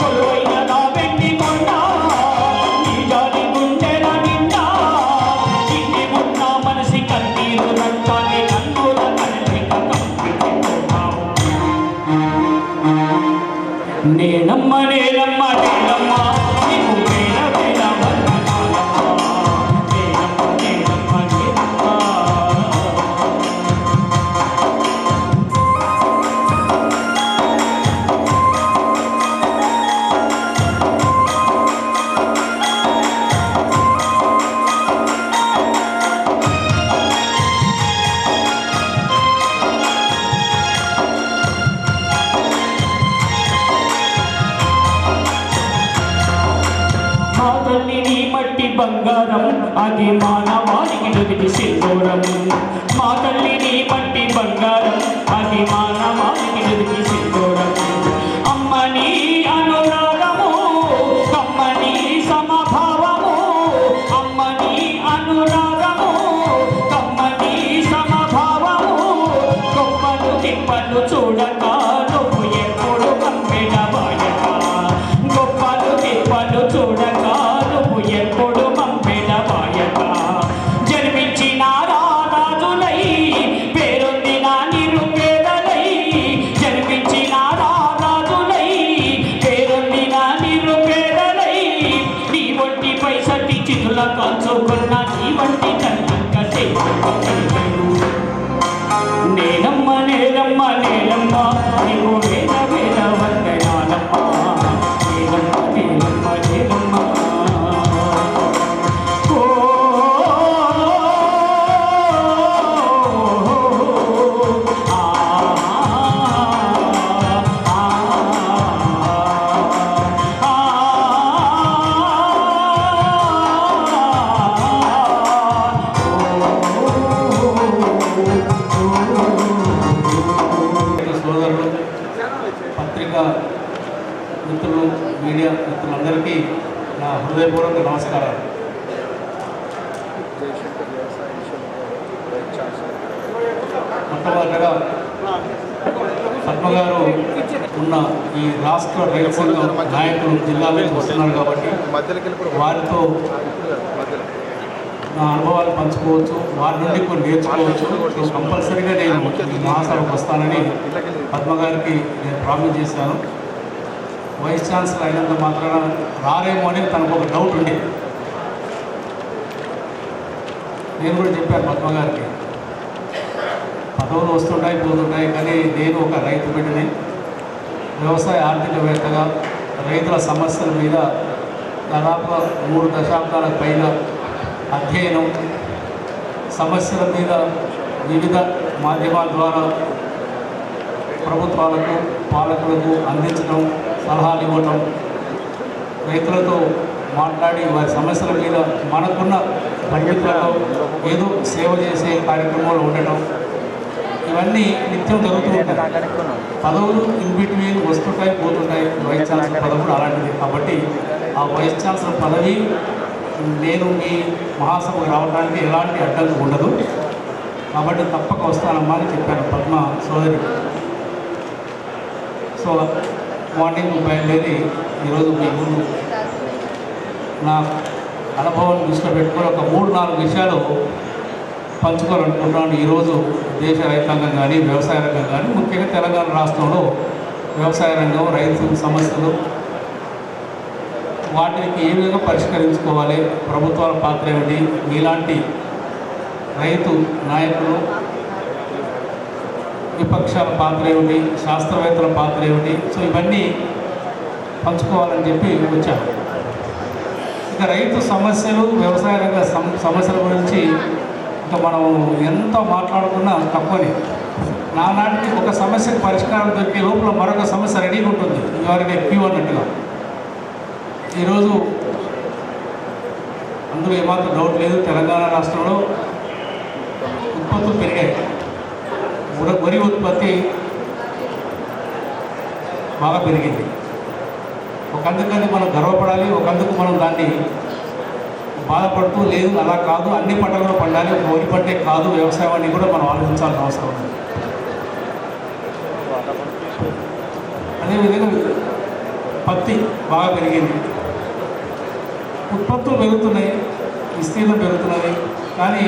కొలువైనగా వెండి కొండ నీ జాలి గుండెల నిండా ఇన్ని ఉన్న మనసి కన్నీరు రక్తాన్ని కన్నుల కనలేక కంపిస్తున్నావు నేలమ్మ నేలమ్మ నేలమ్మ నీకు వేల వేల వందనాలమ్మ నేలమ్మ నేలమ్మ నేలమ్మ మా తల్లి నీ మట్టి బంగారం అది మానవానికి దొరికి సింధూరం మా తల్లి నీ మట్టి బంగారం అది మానవానికి దొరికి సింధూరం అమ్మ నీ అనురాగము కమ్మని సమభావము అమ్మ నీ అనురాగము కమ్మని సమభావము గొప్పలు తిప్పలు చూడక నువ్వు ఎప్పుడు కమ్మెడ బాయక గొప్పలు తిప్పలు చూడక నువ్వు ఎప్పుడు మమ్మెడ బాయక జన్మించిన రాజులై పేరొందిన నిరుపేదలై జన్మించిన రాజులై పేరొందిన నిరుపేదలై నీ వంటి పైసటి చితుల కాల్చుకున్న నీ వంటి కన్నంక నేలమ్మ నేలమ్మ నేలమ్మ నీకు వేల వేల వందనాలమ్మ నేలమ్మ నేలమ్మ నేలమ్మ ఓ ఆ సోదరులు పత్రికా మిత్రులు మీడియా మిత్రులందరికీ నా హృదయపూర్వక నమస్కారాలు. మొట్టమొదటిగా పద్మగారు ఉన్న ఈ రాష్ట్ర రైతు సంఘం నాయకులు జిల్లాలోకి వస్తున్నారు కాబట్టి వారితో నా అనుభవాలు పంచుకోవచ్చు, వారి నుండి కొన్ని నేర్చుకోవచ్చు. కంపల్సరీగా నేను ఈ మహాసభకు వస్తానని పద్మగారికి నేను ప్రామిస్ చేశాను. వైస్ ఛాన్సలర్ అయినంత మాత్రాన రారేమో అని తనకు ఒక డౌట్ ఉండేది. నేను కూడా చెప్పాను పద్మగారికి, పదవులు వస్తుంటాయి పోతుంటాయి, కానీ నేను ఒక రైతు బిడ్డని, వ్యవసాయ ఆర్థికవేత్తగా రైతుల సమస్యల మీద దాదాపు 3 దశాబ్దాలకు పైన అధ్యయనం, సమస్యల మీద వివిధ మాధ్యమాల ద్వారా ప్రభుత్వాలకు పాలకులకు అందించడం, సలహాలు ఇవ్వటం, రైతులతో మాట్లాడి వారి సమస్యల మీద మనకున్న పరిమితులలో ఏదో సేవ చేసే కార్యక్రమాలు ఉండటం, ఇవన్నీ నిత్యం జరుగుతూ ఉంటాయి. పదవులు ఇన్ బిట్వీన్ వస్తుంటాయి పోతుంటాయి. వైస్ ఛాన్సలర్ పదవి కూడా అలాంటిది. కాబట్టి ఆ వైస్ ఛాన్సలర్ పదవి నేను మీ మహాసభకు రావడానికి ఎలాంటి అడ్డంకి ఉండదు, కాబట్టి తప్పక వస్తానమ్మా అని చెప్పాను పద్మ సోదరి. సో మార్నింగ్ బయలుదేరి ఈరోజు మీ ముందు నా అనుభవాన్ని దృష్టిలో పెట్టుకొని ఒక 3-4 విషయాలు పంచుకోవాలనుకుంటున్నాను. ఈరోజు దేశ రైతాంగం కానీ వ్యవసాయ రంగం కానీ, ముఖ్యంగా తెలంగాణ రాష్ట్రంలో వ్యవసాయ రంగం, రైతు సమస్యలు, వాటికి ఏ విధంగా పరిష్కరించుకోవాలి, ప్రభుత్వాల పాత్ర ఏమిటి, మీలాంటి రైతు నాయకులు విపక్షాల పాత్ర ఏమిటి, శాస్త్రవేత్తల పాత్ర ఏమిటి, సో ఇవన్నీ పంచుకోవాలని చెప్పి వచ్చాను. ఇక రైతు సమస్యలు, వ్యవసాయ రంగ సమస్యల గురించి ఇంకా మనం ఎంత మాట్లాడుకున్నా తక్కువని. నానాటికి ఒక సమస్యకు పరిష్కారం దొరికే లోపల మరొక సమస్య రెడీగా ఉంటుంది, ఎవరికి క్యూ అన్నట్టుగా. ఈరోజు అందులో ఏమాత్రం డౌట్ లేదు, తెలంగాణ రాష్ట్రంలో ఉత్పత్తులు పెరిగాయి. వరి ఉత్పత్తి బాగా పెరిగింది. ఒకందుకని మనం గర్వపడాలి, ఒకందుకు మనం దాన్ని బాధపడుతూ లేదు అలా కాదు, అన్ని పంటలలో పండాలి, ఒక వరి పంటే కాదు వ్యవసాయాన్ని కూడా మనం ఆలోచించాల్సిన అవసరం ఉంది. అదేవిధంగా పత్తి బాగా పెరిగింది, ఉత్పత్తులు పెరుగుతున్నాయి, విస్తీర్ణం పెరుగుతున్నది, కానీ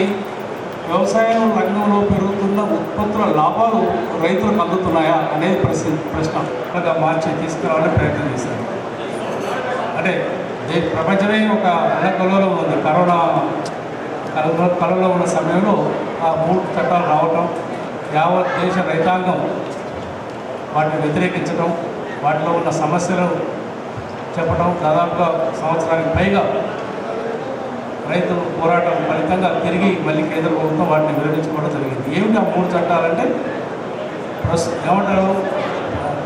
వ్యవసాయ రంగంలో పెరుగుతున్న ఉత్పత్తుల లాభాలు రైతులకు అందుతున్నాయా అనేది ప్రశ్నగా మార్చి తీసుకురావాలని ప్రయత్నం చేశారు. అంటే ప్రపంచమే ఒక అల్లకల్లోలో ఉంది. కరోనా ఉన్న సమయంలో ఆ 3 చట్టాలు రావటం, యావత్ దేశ రైతాంగం వాటిని వ్యతిరేకించడం, వాటిలో ఉన్న సమస్యలను చెప్పడం, దాదాపుగా సంవత్సరానికి పైగా రైతులు పోరాటం ఫలితంగా తిరిగి మళ్ళీ కేంద్ర ప్రభుత్వం వాటిని విరమించుకోవడం జరిగింది. ఏమిటి ఆ 3 చట్టాలంటే ఏమంటారు,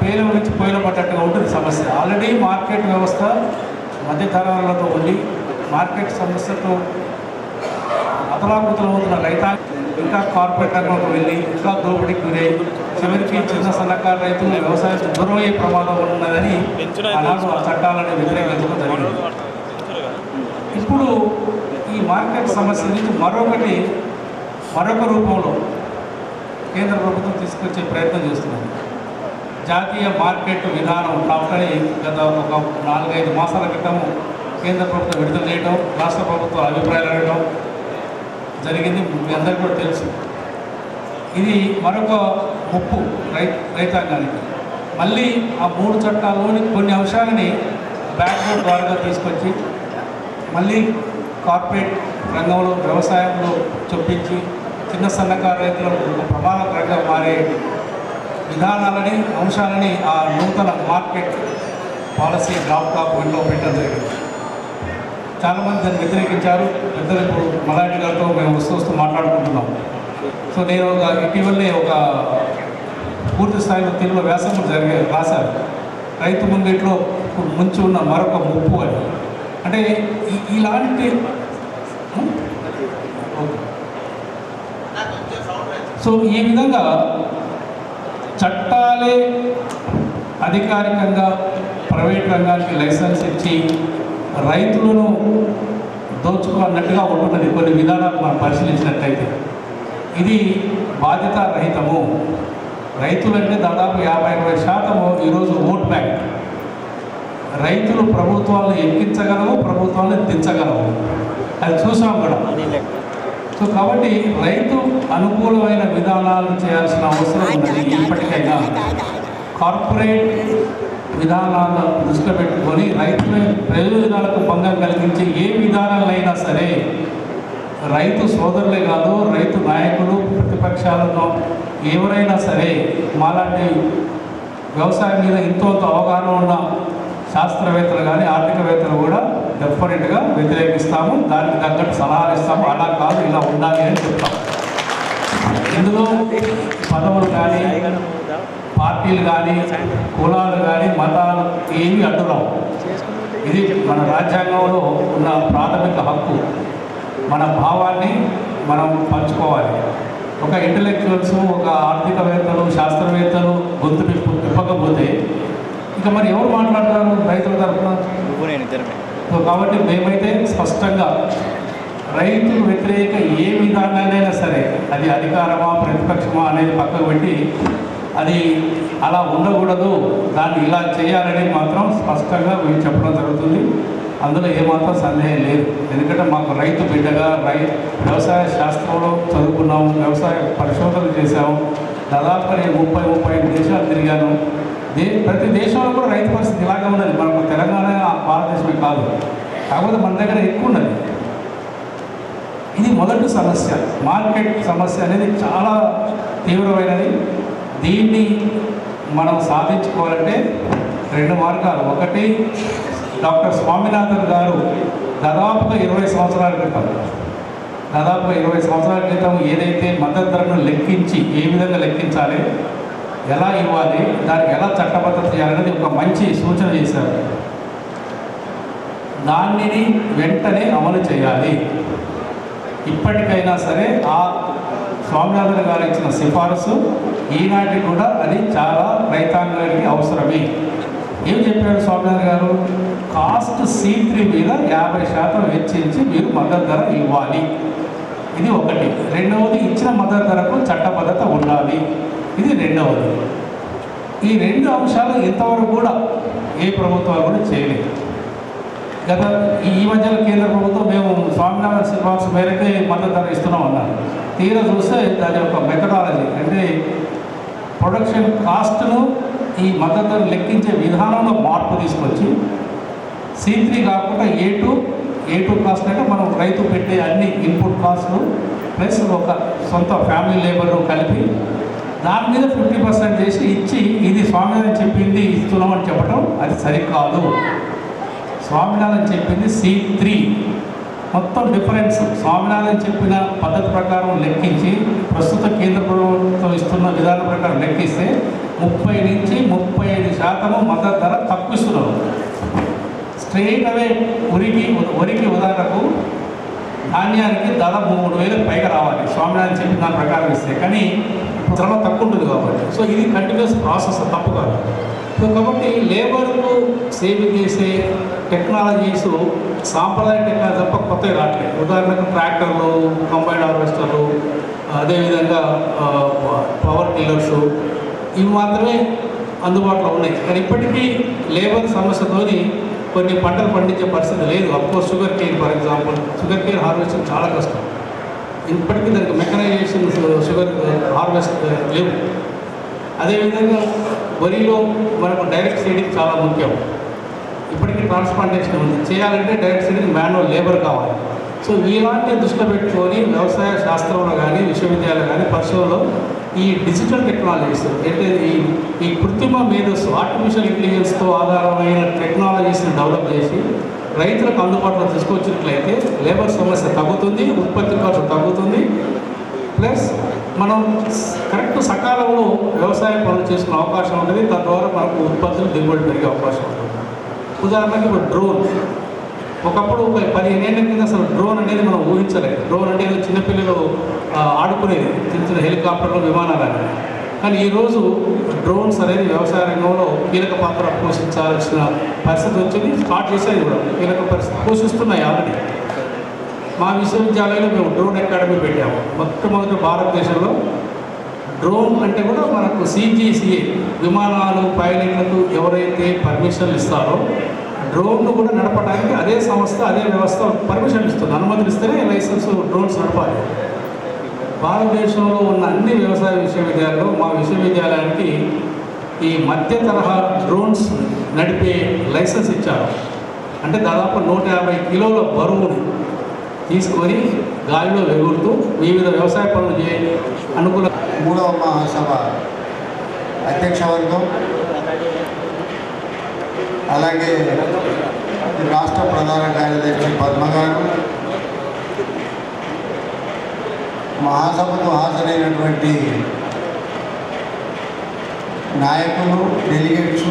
పేరు నుంచి పోయిన పడ్డట్టుగా ఉంటుంది సమస్య. ఆల్రెడీ మార్కెట్ వ్యవస్థ మధ్యతరాలతో ఉండి మార్కెట్ సమస్యతో అతలాకుతలు అవుతున్న రైతాంగం ఇంకా కార్పొరేట్ రంగంలోకి వెళ్ళి ఇంకా దోపిడీకి గురై చివరికి చిన్న సన్నకారు రైతులు వ్యవసాయం దూరం అయ్యే ప్రమాదం ఉన్నదని ఆనాడు ఆ చట్టాలను వ్యతిరేకించడం జరిగింది. ఇప్పుడు ఈ మార్కెట్ సమస్య నుంచి మరొక రూపంలో కేంద్ర ప్రభుత్వం తీసుకొచ్చే ప్రయత్నం చేస్తున్నది. జాతీయ మార్కెట్ విధానం టాప్ని గత ఒక 4-5 మాసాల క్రితం కేంద్ర ప్రభుత్వం విడుదల చేయడం, రాష్ట్ర ప్రభుత్వం అభిప్రాయాలు అడగడం జరిగింది. మీ అందరికీ కూడా తెలుసు. ఇది మరొక ముప్పు రైతాంగానికి. మళ్ళీ ఆ 3 చట్టాల్లోని కొన్ని అంశాలని బ్యాక్వర్డ్ ద్వారా తీసుకొచ్చి మళ్ళీ కార్పొరేట్ రంగంలో వ్యవసాయంలో చొప్పించి చిన్న సన్నకారు రైతులకు ఒక ప్రమాదకరంగా మారే విధానాలని, అంశాలని ఆ నూతన market policy draft of window పెట్టడం జరిగింది. చాలామంది దాన్ని వ్యతిరేకించారు. పెద్దలు ఇప్పుడు మలాటి గారితో మేము వస్తూ మాట్లాడుకుంటున్నాం. సో నేను ఇటీవలనే ఒక పూర్తి స్థాయిలో తెలుగులో వ్యాసంగం రాశారు, రైతు ముంగిట్లో ముంచి ఉన్న మరొక ముప్పు అని. అంటే ఇలాంటి సో ఈ విధంగా చట్టాలే అధికారికంగా ప్రైవేట్ రంగానికి లైసెన్స్ ఇచ్చి రైతులను దోచుకున్నట్టుగా ఉంటున్నది కొన్ని విధానాలు మనం పరిశీలించినట్లయితే. ఇది బాధ్యత రహితము. రైతులంటే దాదాపు 50-60% ఈరోజు ఓట్ బ్యాంక్. రైతులు ప్రభుత్వాలను ఎక్కించగలవు, ప్రభుత్వాలను దించగలవు, అది చూసాం కూడా. సో కాబట్టి రైతు అనుకూలమైన విధానాలు చేయాల్సిన అవసరం ఉన్నది. ఇప్పటికైనా కార్పొరేట్ విధానాలను దృష్టిలో పెట్టుకొని రైతుల ప్రయోజనాలకు భంగం కలిగించే ఏ విధానాలైనా సరే రైతు సోదరులే కాదు, రైతు నాయకులు, ప్రతిపక్షాలను ఎవరైనా సరే మాలాంటి వ్యవసాయం మీద ఎంతో అవగాహన ఉన్న శాస్త్రవేత్తలు కానీ ఆర్థికవేత్తలు కూడా డెఫినెట్గా వ్యతిరేకిస్తాము, దానికి తగ్గట్టు సలహాలు ఇస్తాము. అలా కాదు, ఇలా ఉండాలి అని చెప్తాము. ఇందులో పదవులు కానీ, పార్టీలు కానీ, కులాలు కానీ, మతాలు ఏవి అడ్డురావు. ఇది మన రాజ్యాంగంలో ఉన్న ప్రాథమిక హక్కు. మన భావాన్ని మనం పంచుకోవాలి. ఒక ఇంటలెక్చువల్స్, ఒక ఆర్థికవేత్తలు, శాస్త్రవేత్తలు గొంతు తిప్పకపోతే ఇక మరి ఎవరు మాట్లాడతారు రైతుల తరఫున? సో కాబట్టి మేమైతే స్పష్టంగా రైతు వ్యతిరేక ఏ విధానాలైనా సరే, అది అధికారమా ప్రతిపక్షమా అనేది పక్కకు పెట్టి అది అలా ఉండకూడదు, దాన్ని ఇలా చేయాలని మాత్రం స్పష్టంగా మేము చెప్పడం జరుగుతుంది. అందులో ఏమాత్రం సందేహం లేదు. ఎందుకంటే మాకు రైతు బిడ్డగా వ్యవసాయ శాస్త్రంలో చదువుకున్నాము, వ్యవసాయ పరిశోధనలు చేశాము. దాదాపు నేను 30-35 దేశాలు తిరిగాను. ప్రతి దేశంలో కూడా రైతు పరిస్థితి ఇలాగే ఉన్నది. మనకు తెలంగాణ భారతదేశమే కాదు, కాకపోతే మన దగ్గర ఎక్కువ ఉన్నది. ఇది మొదటి సమస్య. మార్కెట్ సమస్య అనేది చాలా తీవ్రమైనది. దీన్ని మనం సాధించుకోవాలంటే 2 మార్గాలు. ఒకటి, డాక్టర్ స్వామినాథన్ గారు దాదాపుగా 20 సంవత్సరాల క్రితం ఏదైతే మద్దతు ధరను లెక్కించి ఏ విధంగా లెక్కించాలి, ఎలా ఇవ్వాలి, దానికి ఎలా చట్టబద్ధత చేయాలనేది ఒక మంచి సూచన చేశారు. దానిని వెంటనే అమలు చేయాలి. ఇప్పటికైనా సరే ఆ స్వామినాథన్ గారు ఇచ్చిన సిఫారసు ఈనాటికి కూడా అది చాలా రైతాంగానికి అవసరమే. ఏం చెప్పారు స్వామినాథన్ గారు? కాస్ట్ C3 మీద 50% వెచ్చించి మీరు మద్దతు ధర ఇవ్వాలి. ఇది ఒకటి. రెండవది, ఇచ్చిన మద్దతు ధరకు చట్టబద్ధత ఉండాలి. ఇది రెండవది. ఈ 2 అంశాలు ఇంతవరకు కూడా ఏ ప్రభుత్వాలు కూడా చేయలేదు. ఈ మధ్యలో కేంద్ర ప్రభుత్వం మేము స్వామినాథన్ సిఫార్సు మేరకే మద్దతు ధర ఇస్తున్నాం అన్నారు. తీరా చూస్తే దాని యొక్క మెథడాలజీ అంటే ప్రొడక్షన్ కాస్ట్ను ఈ మద్దతు ధర లెక్కించే విధానంలో మార్పు తీసుకొచ్చి C3 కాకుండా A2 కాస్ట్ అంటే మనం రైతు పెట్టే అన్ని ఇన్పుట్ కాస్ట్లు ప్లస్ ఒక సొంత ఫ్యామిలీ లేబర్ను కలిపి దాని మీద 50% చేసి ఇచ్చి ఇది స్వామినాథన్ చెప్పింది ఇస్తున్నామని చెప్పడం అది సరికాదు. స్వామినాథన్ చెప్పింది C3 మొత్తం డిఫరెన్స్. స్వామినాథన్ చెప్పిన పద్ధతి ప్రకారం లెక్కించి ప్రస్తుత కేంద్ర ప్రభుత్వం ఇస్తున్న విధానం ప్రకారం లెక్కిస్తే 30 నుంచి 35% మద్దతు ధర తక్కువ ఇస్తున్నారు. స్ట్రెయిట్ అవే వరికి ఉదాహరణకు ధాన్యానికి దాదాపు 3,000 పైగా రావాలి స్వామినాథన్ చెప్పిన దాని ప్రకారం ఇస్తే, కానీ ధరలో తక్కువ ఉంటుంది కాబట్టి. సో ఇది కంటిన్యూస్ ప్రాసెస్, తప్పు కాదు. సో కాబట్టి లేబర్కు సేవింగ్ చేసే టెక్నాలజీస్ సాంప్రదాయ టెక్నాలజీ తప్ప కొత్తవి రావట్లేదు. ఉదాహరణకు ట్రాక్టర్లు, కంబైన్డ్ హార్వెస్టర్లు, అదేవిధంగా పవర్ టిల్లర్స్, ఇవి మాత్రమే అందుబాటులో ఉన్నాయి. కానీ ఇప్పటికీ లేబర్ సమస్యతోని కొన్ని పంటలు పండించే పరిస్థితి లేదు. Of course sugar cane, for example, sugar cane harvesting చాలా కష్టం. ఇప్పటికీ దానికి మెకనైజేషన్ షుగర్ హార్వెస్ట్ లేవు. అదేవిధంగా వరిలో మనకు డైరెక్ట్ సీడింగ్ చాలా ముఖ్యం. ఇప్పటికీ ట్రాన్స్ప్లాంటేషన్ ఉంది. చేయాలంటే డైరెక్ట్ సీడింగ్ మాన్యువల్ లేబర్ కావాలి. సో ఇలాంటి దృష్టిలో పెట్టుకొని వ్యవసాయ శాస్త్రంలో కానీ విశ్వవిద్యాలయాలు కానీ పరిశోధనలో ఈ డిజిటల్ టెక్నాలజీస్ అంటే ఈ కృత్రిమ మేధస్సు ఆర్టిఫిషియల్ ఇంటెలిజెన్స్తో ఆధారమైన టెక్నాలజీస్ని డెవలప్ చేసి రైతులకు అందుబాటులో తీసుకొచ్చినట్లయితే లేబర్ సమస్య తగ్గుతుంది, ఉత్పత్తి ఖర్చు తగ్గుతుంది, ప్లస్ మనం కరెక్ట్ సకాలంలో వ్యవసాయ పనులు చేసుకునే అవకాశం ఉంటుంది. తద్వారా మనకు ఉత్పత్తులు దిగుబడి పెరిగే అవకాశం ఉంటుంది. ఉదాహరణకి ఇప్పుడు డ్రోన్, ఒకప్పుడు 15 ఏళ్ళ కింద అసలు డ్రోన్ అనేది మనం ఊహించలేదు. డ్రోన్ అంటే చిన్నపిల్లలు ఆడుకునేది, చిన్న హెలికాప్టర్లు, విమానాలు అనేది. కానీ ఈరోజు డ్రోన్స్ అనేది వ్యవసాయ రంగంలో కీలక పాత్ర పోషించాల్సిన పరిస్థితి వచ్చింది. స్టార్ట్ చేసేది కూడా కీలక పరిస్థితి పోషిస్తున్నాయి ఆల్రెడీ. మా విశ్వవిద్యాలయంలో మేము డ్రోన్ అకాడమీ పెట్టాము. మొట్టమొదటి భారతదేశంలో డ్రోన్ అంటే కూడా మనకు CGCA విమానాలు పైలట్లకు ఎవరైతే పర్మిషన్లు ఇస్తారో డ్రోన్ను కూడా నడపడానికి అదే సంస్థ, అదే వ్యవస్థ పర్మిషన్ ఇస్తుంది. అనుమతులు ఇస్తేనే లైసెన్స్ డ్రోన్స్ నడపాలి. భారతదేశంలో ఉన్న అన్ని వ్యవసాయ విశ్వవిద్యాలయాలు మా విశ్వవిద్యాలయానికి ఈ మధ్య తరహా డ్రోన్స్ నడిపే లైసెన్స్ ఇచ్చారు. అంటే దాదాపు 150 కిలోల బరువుని తీసుకొని గాలిలో ఎగురుతూ వివిధ వ్యవసాయ పనులు అనుకూల 3వ మహాసభ అధ్యక్షవర్గం, అలాగే రాష్ట్ర ప్రధాన కార్యదర్శి పద్మ గారు, మహాసభకు హాజరైనటువంటి నాయకులు, డెలిగేట్స్,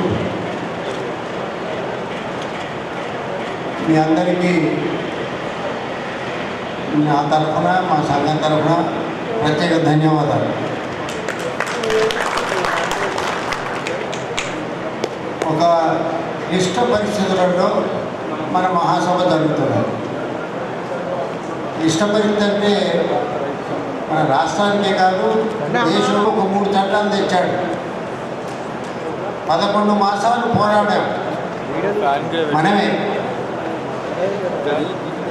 మీ అందరికీ నా తరఫున, మా సంఘం తరఫున ప్రత్యేక ధన్యవాదాలు. ఒక క్లిష్ట పరిస్థితులలో మన మహాసభ జరుగుతుంది. క్లిష్ట పరిస్థితి అంటే మన రాష్ట్రానికే కాదు, దేశంలో ఒక 3 చట్టాలు తెచ్చాడు. 11 మాసాలు పోరాడాం మనమే.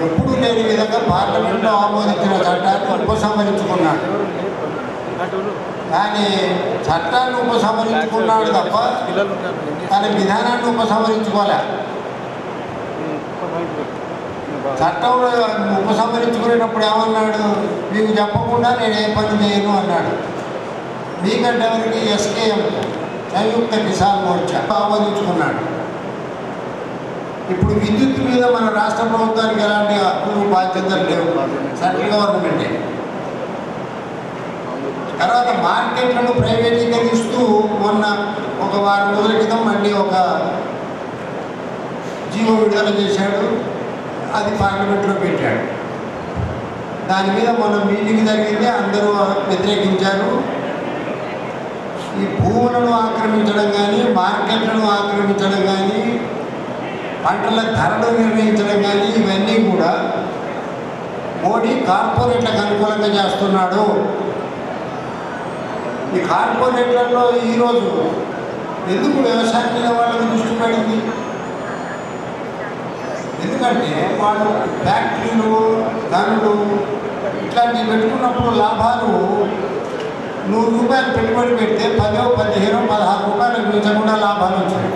ఎప్పుడూ లేని విధంగా పార్లమెంట్లో ఆమోదించిన చట్టాన్ని ఉపసంహరించుకున్నాడు. కానీ చట్టాన్ని ఉపసంహరించుకున్నాడు తప్ప తన విధానాన్ని ఉపసంహరించుకోలే. చట్టంలో ఉపసంహరించుకునేటప్పుడు ఏమన్నాడు, మీకు చెప్పకుండా నేను ఏ పని చేయను అన్నాడు. మీకంటే ఎవరికి ఎస్కేఎం, సంయుక్త కిసాన్ మోర్చా ఆమోదించుకున్నాడు. ఇప్పుడు విద్యుత్ మీద మన రాష్ట్ర ప్రభుత్వానికి ఎలాంటి హక్కులు బాధ్యతలు లేవు, సెంట్రల్ గవర్నమెంటే. తర్వాత మార్కెట్లను ప్రైవేటీకరిస్తూ మొన్న ఒక వారం రోజుల క్రితం మళ్ళీ ఒక జీవో విడుదల చేశాడు. అది పార్లమెంట్లో పెట్టాడు. దాని మీద మొన్న మీటింగ్ జరిగింది, అందరూ వ్యతిరేకించారు. ఈ భూములను ఆక్రమించడం కానీ, మార్కెట్లను ఆక్రమించడం కానీ, పంటల ధరలు నిర్ణయించడం కానీ ఇవన్నీ కూడా మోడీ కార్పొరేట్లకు అనుకూలంగా చేస్తున్నాడు. ఈ కార్పొరేట్లలో ఈరోజు ఎందుకు వ్యవసాయం మీద వాళ్ళకి దృష్టి పడింది? ఎందుకంటే వాళ్ళు ఫ్యాక్టరీలు, గనులు ఇట్లాంటివి పెట్టుకున్నప్పుడు లాభాలు 100 రూపాయలు పెట్టుబడి పెడితే 10, 15, 16 రూపాయలకు మించకుండా లాభాలు వచ్చాయి.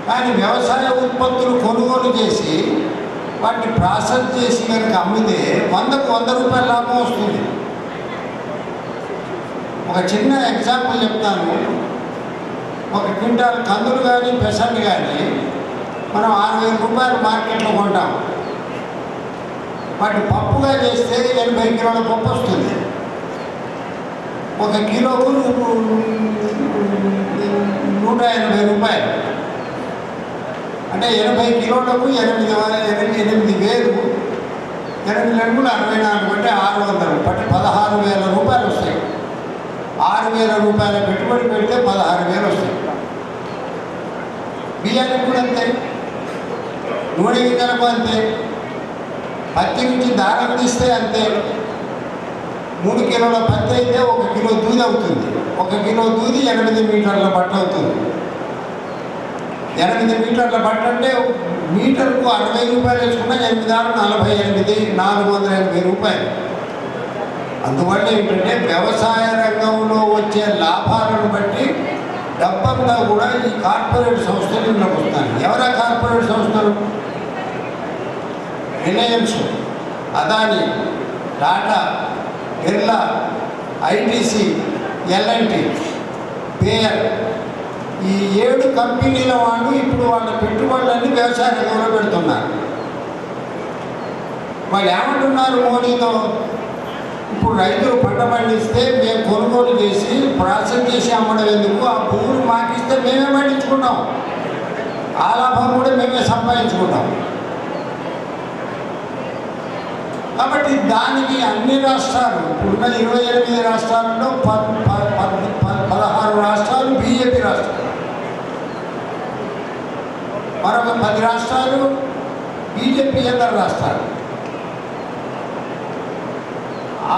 కానీ వ్యవసాయ ఉత్పత్తులు కొనుగోలు చేసి వాటిని ప్రాసెస్ చేసి కనుక అమ్మితే 100కు 100 రూపాయల లాభం వస్తుంది. ఒక చిన్న ఎగ్జాంపుల్ చెప్తాను. ఒక క్వింటాల్ కందులు కానీ పెసర్లు కానీ మనం 6,000 రూపాయలు మార్కెట్లో కొంటాం. వాటిని పప్పుగా చేస్తే 80 కిలోల పప్పు వస్తుంది. 1 కిలోకు 180 రూపాయలు. అంటే 80 కిలోలకు 8,000, 8 లెంగులు 64 అంటే 600, అంటే 16,000 రూపాయలు వస్తాయి. 6,000 రూపాయల పెట్టుబడి పెడితే 16,000 వస్తాయి. బియ్యానికి కూడా అంతే, నూనె గింజలకు అంతే, పత్తి నుంచి దారం తీస్తే అంతే. 3 కిలోల పత్తి అయితే 1 కిలో దూది అవుతుంది. 1 కిలో దూది 8 మీటర్ల బట్ట అవుతుంది. 8 మీటర్ల బట్ట అంటే మీటర్కు 60 రూపాయలు వేసుకున్నా 8 ఆరు 48, 480 రూపాయలు. అందువల్ల ఏంటంటే వ్యవసాయ రంగంలో వచ్చే లాభాలను బట్టి డబ్బంతా కూడా ఈ కార్పొరేట్ సంస్థలు ఇంట్లోకి వస్తాయి. ఎవరా కార్పొరేట్ సంస్థలు? Reliance, Adani, Tata, Birla, ITC, L N T, Bayer, ఈ 7 కంపెనీల వాళ్ళు ఇప్పుడు వాళ్ళ పెట్టుబడులన్నీ వ్యవసాయ రంగంలో పెడుతున్నారు. వాళ్ళు ఏమంటున్నారు మోడీతో? ఇప్పుడు రైతులు పంట పండిస్తే మేము కొనుగోలు చేసి ప్రాసెస్ చేసి అమ్మడం ఎందుకు? ఆ భూములు మాకిస్తే మేమే పండించుకుంటాం, ఆ లాభం కూడా మేమే సంపాదించుకుంటాం. కాబట్టి దానికి అన్ని రాష్ట్రాలు, ఇప్పుడున్న 28 రాష్ట్రాలలో 16 రాష్ట్రాలు బీజేపీ రాష్ట్రాలు, మరొక 10 రాష్ట్రాలు బీజేపీ ఇతర రాష్ట్రాలు.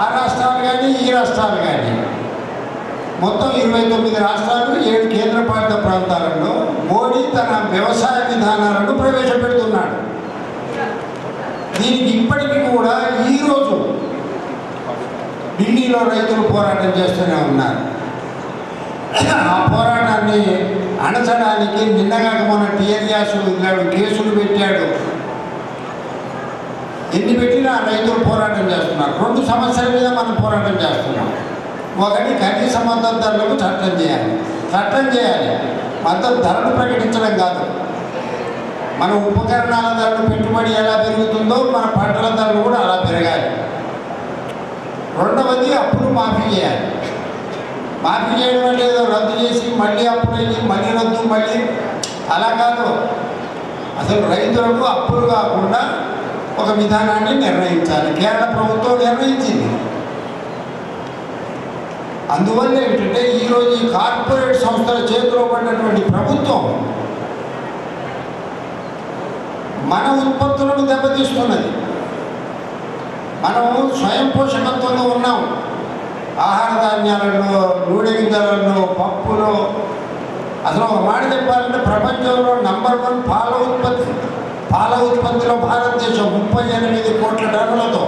ఆ రాష్ట్రాలు కానీ ఈ రాష్ట్రాలు కానీ మొత్తం 29 రాష్ట్రాలు, 7 కేంద్రపాలిత ప్రాంతాలలో మోడీ తన వ్యవసాయ విధానాలను ప్రవేశపెడుతున్నాడు. దీనికి ఇప్పటికీ కూడా ఈరోజు ఢిల్లీలో రైతులు పోరాటం చేస్తూనే ఉన్నారు. ఆ పోరాటాన్ని అణచడానికి నిన్నగాక మొన్న టీఆర్ గ్యాస్ వదిలాడు, కేసులు పెట్టాడు. ఎన్ని పెట్టినా రైతులు పోరాటం చేస్తున్నారు. 2 సమస్యల మీద మనం పోరాటం చేస్తున్నాం. ఒకటి కనీస మద్దతు ధరలకు చట్టం చేయాలి. మద్దతు ధరను ప్రకటించడం కాదు. మన ఉపకరణాల ధరలు పెట్టుబడి ఎలా పెరుగుతుందో మన పంటల ధరలు కూడా అలా పెరగాలి. రెండవది అప్పులు మాఫీ చేయాలి. మాఫీ చేయడం అంటే ఏదో రద్దు చేసి మళ్ళీ అప్పులు అయ్యి మళ్ళీ రద్దు మళ్ళీ అలా కాదు. అసలు రైతులకు అప్పులు కాకుండా ఒక విధానాన్ని నిర్ణయించాలి. కేరళ ప్రభుత్వం నిర్ణయించింది. అందువల్ల ఏంటంటే ఈరోజు ఈ కార్పొరేట్ సంస్థల చేతిలో పడినటువంటి ప్రభుత్వం మన ఉత్పత్తులను దెబ్బతీస్తున్నది. మనము స్వయం పోషకత్వంలో ఉన్నాం. ఆహార ధాన్యాలలో, నూనె గింజలలో, పప్పులో. అసలు ఒక మాట చెప్పాలంటే ప్రపంచంలో నంబర్ 1 పాల ఉత్పత్తిలో భారతదేశం 38 కోట్ల టన్నులతో.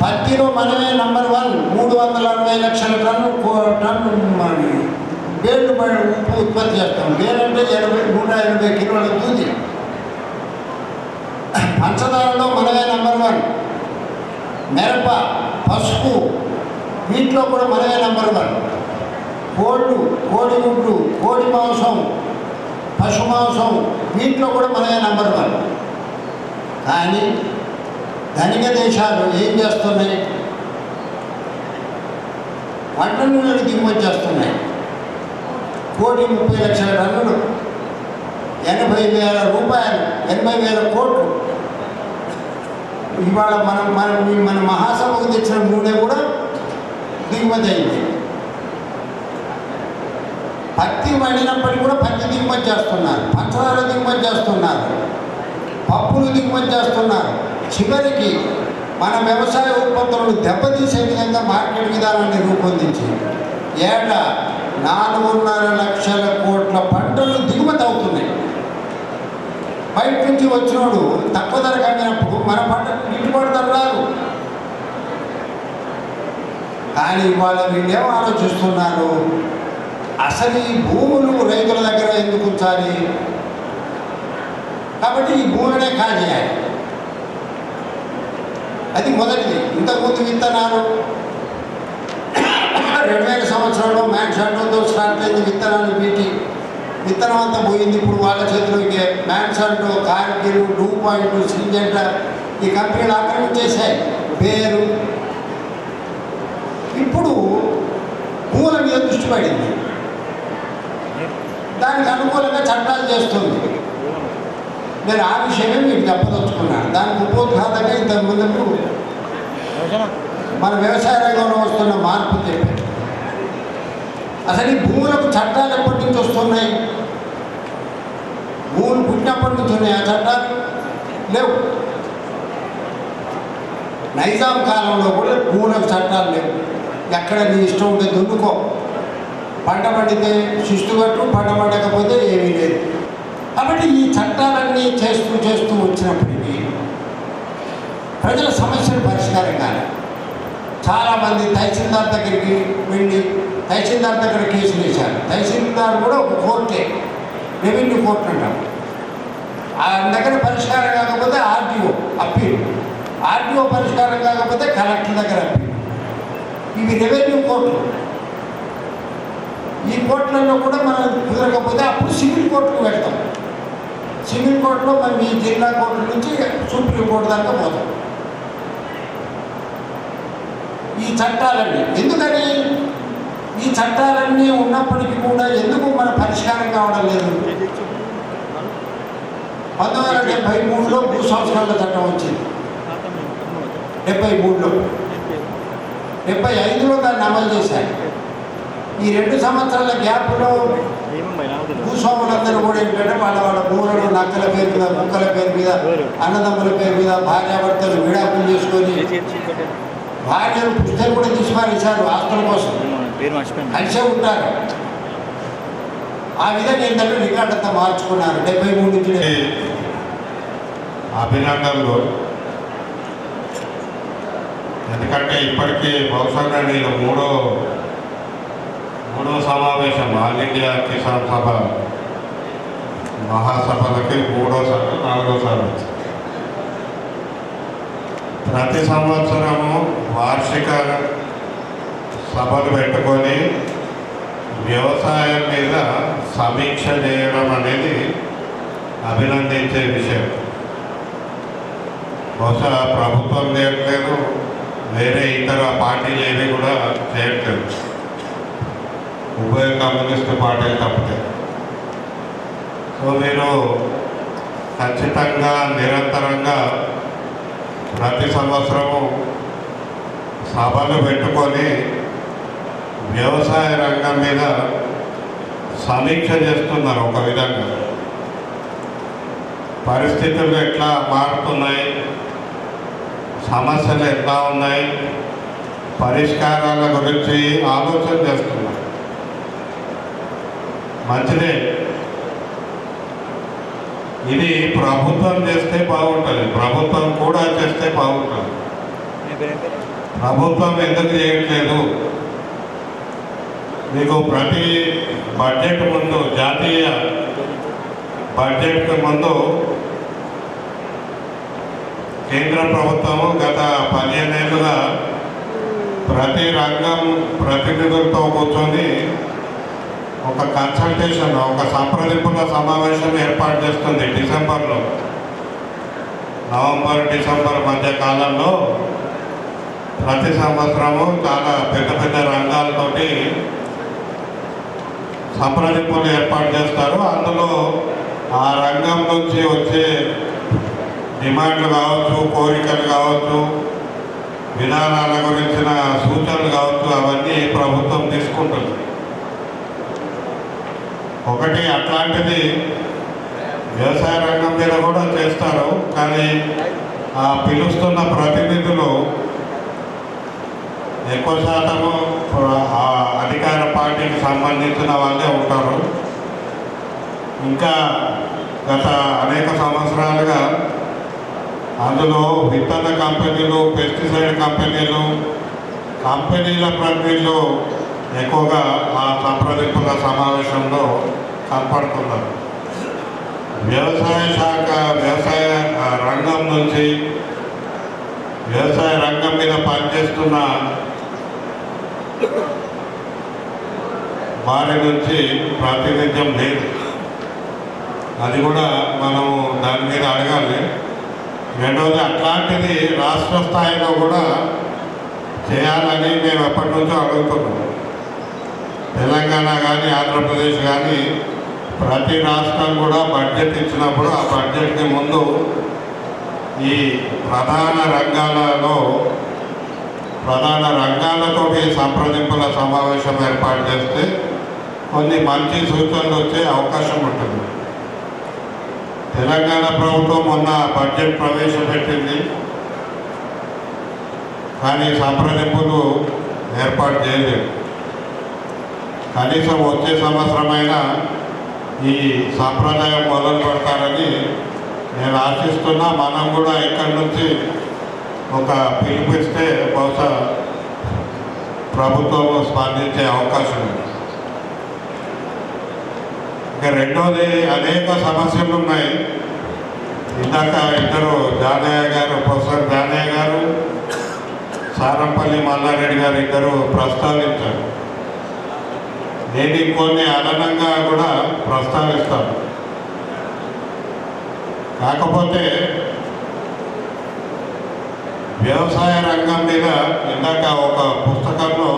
పత్తిలో మనమే నంబర్ 1 360 లక్షల టన్ను బేళ్ళు ఉప్పు ఉత్పత్తి చేస్తాం. బేలంటే 180 కిలోల దూది. పంచదారలో మనమే నంబర్ 1. మిరప, పసుపు వీటిలో కూడా మనమే నంబర్ 1. కోళ్ళు, కోడిగుడ్లు, కోడి మాంసం, పశు మాంసం వీటిలో కూడా మనమే నంబర్ 1. కానీ ధనిక దేశాలు ఏం చేస్తున్నాయి? వంట నూనెలు దిగుమతి చేస్తున్నాయి. 1,30 లక్షల టన్నులు, 80,000 రూపాయలు, 80,000 కోట్లు. ఇవాళ మన మహాసభకు తెచ్చిన నూనె కూడా దిగుమతి అయింది. పత్తి వండినప్పటికీ కూడా పత్తి దిగుమతి చేస్తున్నారు, పంచదార దిగుమతి చేస్తున్నారు, పప్పులు దిగుమతి చేస్తున్నారు. చివరికి మన వ్యవసాయ ఉత్పత్తులను దెబ్బతీసే విధంగా మార్కెట్ విధానాన్ని రూపొందించి ఏటా 4.5 లక్షల కోట్ల పంటలు దిగుమతి అవుతున్నాయి. బయట నుంచి వచ్చినోడు తక్కువ ధరకు అమ్మినప్పుడు మన పంటకు గిట్టుబాటు ధర రాదు. కానీ ఇవాళ వీళ్ళేమో ఆలోచిస్తున్నారు, అసలు ఈ భూములు రైతుల దగ్గర ఎందుకు ఉంచాలి? కాబట్టి ఈ భూములనే కాజేయాలి. అది మొదటిది. ఇంతకుముందు విత్తనాలు 2000 సంవత్సరంలో మ్యాన్సాంటోతో స్టార్ట్ అయింది. విత్తనాలు విత్తనం అంతా పోయింది. ఇప్పుడు వాళ్ళ చేతిలోకి మ్యాన్సాంటో, కార్గిల్, డూ పాయింట్, సింజెంటా ఈ కంపెనీలు ఆక్రమించేశాయి పేరు. ఇప్పుడు భూముల మీద దృష్టి పడింది. దానికి అనుకూలంగా చట్టాలు చేస్తుంది. నేను ఆ విషయమే మీకు చెప్పదలుచుకున్నాను. దానికి ఉపోద్ఘాతంగా ఇంతకుముందు మన వ్యవసాయ రంగంలో వస్తున్న మార్పు చెప్పాను. అసలు ఈ భూములకు చట్టాలు ఎప్పటి నుంచి వస్తున్నాయి? భూములు పుట్టినప్పటి నుంచి ఉన్నాయి. ఆ చట్టాలు లేవు. నైజాం కాలంలో కూడా భూములకు చట్టాలు లేవు. ఎక్కడ నీ ఇష్టం ఉంటే దున్నుకో, పంట పండితే శిస్తు కట్టు, పంట పండకపోతే ఏమీ లేదు. కాబట్టి ఈ చట్టాలన్నీ చేస్తూ వచ్చినప్పటికీ ప్రజల సమస్యలు పరిష్కారం కాదు. చాలామంది తహసీల్దార్ దగ్గరికి వెళ్ళి తహసీల్దార్ దగ్గర కేసులు వేశారు. తహసీల్దార్ కూడా ఒక కోర్టే, రెవెన్యూ కోర్టు అంటాం. ఆయన దగ్గర పరిష్కారం కాకపోతే ఆర్టీఓ అప్పీల్, ఆర్టీఓ పరిష్కారం కాకపోతే కలెక్టర్ దగ్గర అప్పీల్. ఇవి రెవెన్యూ కోర్టులు. ఈ కోర్టులలో కూడా మనం కుదరకపోతే అప్పుడు సివిల్ కోర్టుకు వెళ్తాం. సివిల్ కోర్టులో మనం ఈ జిల్లా కోర్టు నుంచి సుప్రీంకోర్టు దాకా పోతాం. ఈ చట్టాలన్నీ ఎందుకని? ఈ చట్టాలన్నీ ఉన్నప్పటికీ కూడా ఎందుకు మన పరిష్కారం కావడం లేదు? 1973లో భూ సంస్కరణల చట్టం వచ్చింది. 73లో 75లో దాన్ని అమలు చేశారు. ఈ 2 సంవత్సరాల గ్యాప్లో భూస్వాములందరూ కూడా ఏంటంటే వాళ్ళ భూములను నక్కల పేరు మీద, కుక్కల పేరు మీద, అన్నదమ్ముల పేరు మీద భార్యాభర్తలు విడాకులు చేసుకొని భార్యలు పుస్తకాలు కూడా తీసుకురాశారు ఆస్తుల కోసం. కలిసే ఉంటారు. ఆ విధంగా ఏంటంటే రికార్డు అంతా మార్చుకున్నారు. 73 నుంచి అభినందనలు. ఎందుకంటే ఇప్పటికీ బహుశా నేను మూడో సమావేశం ఆల్ ఇండియా కిసాన్ సభ మహాసభలకి 3వ సారి 4వ సారి వచ్చింది. ప్రతి సంవత్సరము వార్షిక సభలు పెట్టుకొని వ్యవసాయం మీద సమీక్ష చేయడం అనేది అభినందించే విషయం. బహుశా ప్రభుత్వం చేయట్లేదు, వేరే ఇతర పార్టీలు ఏవి కూడా చేయట్లేదు, ఉభయ కమ్యూనిస్టు పార్టీలు తప్పితే. సో మీరు ఖచ్చితంగా నిరంతరంగా ప్రతి సంవత్సరము సభలు పెట్టుకొని వ్యవసాయ రంగం మీద సమీక్ష చేస్తున్నారు. ఒక విధంగా పరిస్థితులు ఎట్లా మారుతున్నాయి, సమస్యలు ఎట్లా ఉన్నాయి, పరిష్కారాల గురించి ఆలోచన చేస్తున్నారు. మంచిదే, ఇది ప్రభుత్వం చేస్తే బాగుంటుంది, ప్రభుత్వం కూడా చేస్తే బాగుంటుంది. ప్రభుత్వం ఎందుకు చేయట్లేదు? మీకు ప్రతి బడ్జెట్ ముందు, జాతీయ బడ్జెట్కి ముందు కేంద్ర ప్రభుత్వము గత 15 ఏళ్ళుగా ప్రతి రంగం ప్రతినిధులతో కూర్చొని ఒక కన్సల్టేషన్, ఒక సంప్రదింపుల సమావేశం ఏర్పాటు చేస్తుంది. డిసెంబర్లో, నవంబర్ డిసెంబర్ మధ్య కాలంలో ప్రతి సంవత్సరము చాలా పెద్ద పెద్ద రంగాలతోటి సంప్రదింపులు ఏర్పాటు చేస్తారు. అందులో ఆ రంగం నుంచి వచ్చే డిమాండ్లు కావచ్చు, కోరికలు కావచ్చు, విధానాల గురించిన సూచనలు కావచ్చు, అవన్నీ ప్రభుత్వం తీసుకుంటుంది. ఒకటి అట్లాంటిది వ్యవసాయ రంగం మీద కూడా చేస్తారు. కానీ ఆ పిలుస్తున్న ప్రతినిధులు ఎక్కువ శాతము అధికార పార్టీకి సంబంధించిన వాళ్ళే ఉంటారు. ఇంకా గత అనేక సంవత్సరాలుగా అందులో విత్తన కంపెనీలు, పెస్టిసైడ్ కంపెనీల ప్రతినిధులు ఎక్కువగా ఆ సంప్రదింపుల సమావేశంలో కనపడుతున్నారు. వ్యవసాయ శాఖ, వ్యవసాయ రంగం నుంచి, వ్యవసాయ రంగం మీద పనిచేస్తున్న వారి నుంచి ప్రాతినిధ్యం లేదు. అది కూడా మనము దాని మీద అడగాలి. రెండవది, అట్లాంటిది రాష్ట్ర స్థాయిలో కూడా చేయాలని మేము ఎప్పటి నుంచో అడుగుతున్నాం. తెలంగాణ కానీ ఆంధ్రప్రదేశ్ కానీ ప్రతి రాష్ట్రం కూడా బడ్జెట్ ఇచ్చినప్పుడు ఆ బడ్జెట్కి ముందు ఈ ప్రధాన రంగాలతోటి సంప్రదింపుల సమావేశం ఏర్పాటు చేస్తే కొన్ని మంచి సూచనలు వచ్చే అవకాశం ఉంటుంది. తెలంగాణ ప్రభుత్వం మొన్న బడ్జెట్ ప్రవేశపెట్టింది, కానీ సంప్రదింపులు ఏర్పాటు చేయలేదు. కనీసం వచ్చే సంవత్సరమైనా ఈ సంప్రదాయం మొదలు పెడతారని నేను ఆశిస్తున్నా. మనం కూడా ఇక్కడి నుంచి ఒక పిలుపిస్తే బహుశా ప్రభుత్వం స్పందించే అవకాశం ఉంది. ఇంకా రెండోది, అనేక సమస్యలు ఉన్నాయి. ఇందాక ఇద్దరు ప్రొఫెసర్ జానయ్య గారు, సారంపల్లి మల్లారెడ్డి గారు ఇద్దరు ప్రస్తావించారు. నేను కొన్ని అదనంగా కూడా ప్రస్తావిస్తాను. కాకపోతే వ్యవసాయ రంగం మీద ఇందాక ఒక పుస్తకంలో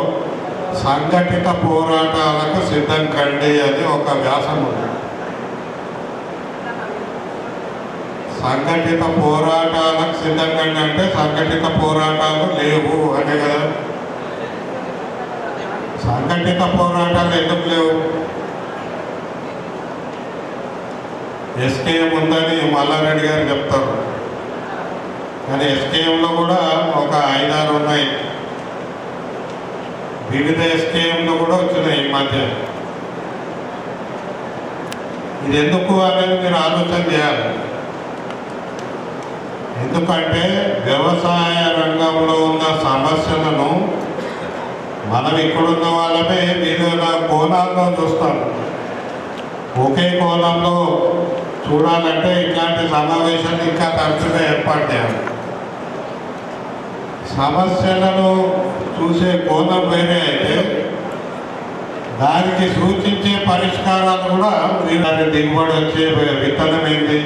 సంఘటిత పోరాటాలకు సిద్ధం కండి అని ఒక వ్యాసం ఉంది. సంఘటిత పోరాటాలకు సిద్ధం కండి అంటే సంఘటిత పోరాటాలు లేవు అనే కదా. సంఘటిత పోరాటాలు ఎందుకు లేవు? ఎస్కేఎం ఉందని మల్లారెడ్డి గారు చెప్తారు, కానీ ఎస్కేఎంలో కూడా ఒక 5-6 ఉన్నాయి. వివిధ ఎస్కేఎంలో కూడా వచ్చినాయి ఈ మధ్య. ఇది ఎందుకు అనేది మీరు ఆలోచన చేయాలి. ఎందుకంటే వ్యవసాయ రంగంలో ఉన్న సమస్యలను మనం ఇక్కడున్న వాళ్ళమే వివిధ కోణాల్లో చూస్తాం. ఒకే కోణంలో చూడాలంటే ఇట్లాంటి సమావేశాలు ఇంకా తరచుగా ఏర్పాటు చేయాలి. సమస్యలను చూసే కోణం వేరే అయితే దానికి సూచించే పరిష్కారాలు కూడా దాని దిగుబడి వచ్చే విత్తనం ఏంటి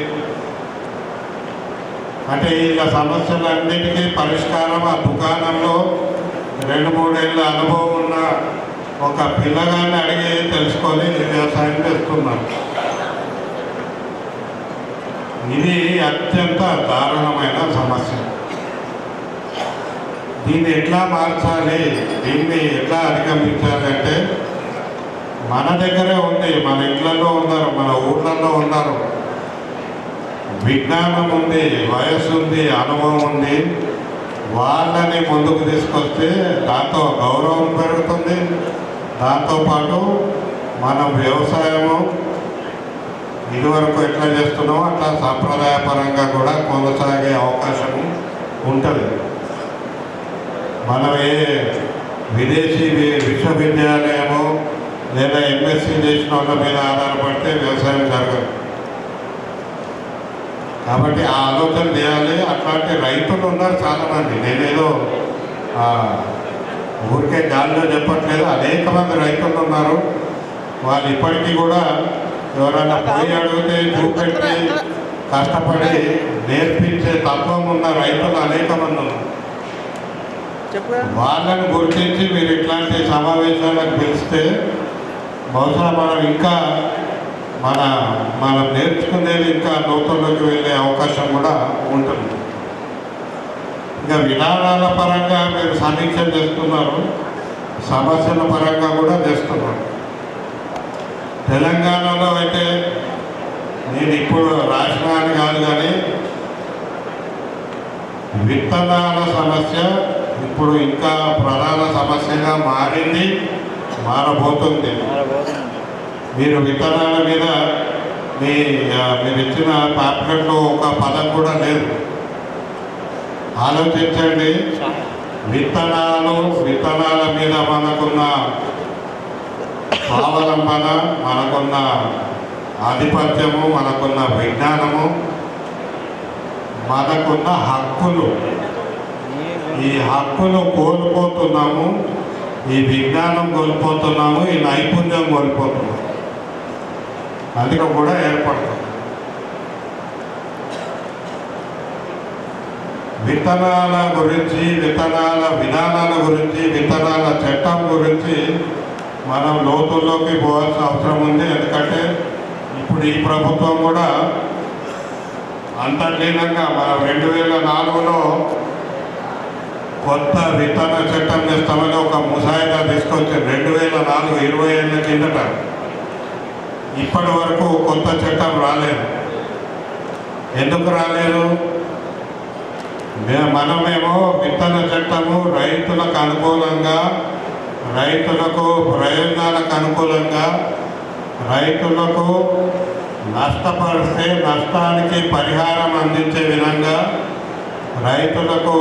అంటే ఇలా సమస్యలన్నిటికీ పరిష్కారం ఆ దుకాణంలో 2-3 ఏళ్ళ అనుభవం ఉన్న ఒక పిల్లగాన్ని అడిగి తెలుసుకొని వ్యవసాయం చేస్తున్నారు. ఇది అత్యంత దారుణమైన సమస్య. దీన్ని ఎట్లా మార్చాలి, దీన్ని ఎట్లా అధిగమించాలి అంటే మన దగ్గరే ఉంది, మన ఇళ్లలో ఉన్నారు, మన ఊళ్ళల్లో ఉన్నారు, విజ్ఞానం ఉంది, వయస్సు ఉంది, అనుభవం ఉంది. వాళ్ళని ముందుకు తీసుకొస్తే దాంతో గౌరవం పెరుగుతుంది. దాంతోపాటు మనం వ్యవసాయము ఇదివరకు ఎట్లా చేస్తున్నామో అట్లా సాంప్రదాయపరంగా కూడా కొనసాగే అవకాశం ఉంటుంది. మనం ఏ విదేశీ విశ్వవిద్యాలయము లేదా ఎంఎస్సీ చేసిన వాళ్ళ మీద ఆధారపడితే వ్యవసాయం జరగదు. కాబట్టి ఆ ఆలోచన చేయాలి. అట్లాంటి రైతులు ఉన్నారు చాలామంది. నేనేదో ఊరికే గాలిలో చెప్పట్లేదు. అనేక మంది రైతులు ఉన్నారు. వాళ్ళు ఇప్పటికీ కూడా ఎవరైనా పోయి అడిగితే చూపెట్టి కష్టపడి నేర్పించే తత్వం ఉన్న రైతులు అనేక మంది ఉన్నారు. వాళ్ళని గుర్తించి మీరు ఇట్లాంటి సమావేశాలకు పిలిస్తే బహుశా మనం ఇంకా మనం నేర్చుకునేది ఇంకా లోతుల్లోకి వెళ్ళే అవకాశం కూడా ఉంటుంది. ఇంకా విధానాల పరంగా మీరు సమీక్ష చేస్తున్నారు, సమస్యల పరంగా కూడా చేస్తున్నారు. తెలంగాణలో అయితే నేను ఇప్పుడు రాష్ట్రాన్ని కాదు కానీ విత్తనాల సమస్య ఇప్పుడు ఇంకా ప్రధాన సమస్యగా మారింది, మారబోతుంది. మీరు విత్తనాల మీద మీరు ఇచ్చిన ప్యాప్లెట్లో ఒక పదం కూడా లేదు. ఆలోచించండి. విత్తనాల మీద మనకున్న స్వావలంబన, మనకున్న ఆధిపత్యము, మనకున్న విజ్ఞానము, మనకున్న హక్కులు, ఈ హక్కులు కోల్పోతున్నాము. ఈ విజ్ఞానం కోల్పోతున్నాము, ఈ నైపుణ్యం కోల్పోతున్నాము. అందులో కూడా ఏర్పడుతుంది. విత్తనాల గురించి, విత్తనాల విధానాల గురించి, విత్తనాల చట్టం గురించి మనం లోతుల్లోకి పోవాల్సిన అవసరం ఉంది. ఎందుకంటే ఇప్పుడు ఈ ప్రభుత్వం కూడా అంతర్లీనంగా మనం 2004లో కొత్త విత్తన చట్టం చేస్తామని ఒక ముసాయిదా తీసుకొచ్చింది. 2004 20 ఏళ్ళ కిందట. ఇప్పటి వరకు కొత్త చట్టం రాలేదు. ఎందుకు రాలేదు? మనమేమో విత్తన చట్టము రైతులకు అనుకూలంగా, రైతులకు ప్రయోజనాలకు అనుకూలంగా, రైతులకు నష్టపరిస్తే నష్టానికి పరిహారం అందించే విధంగా, రైతులకు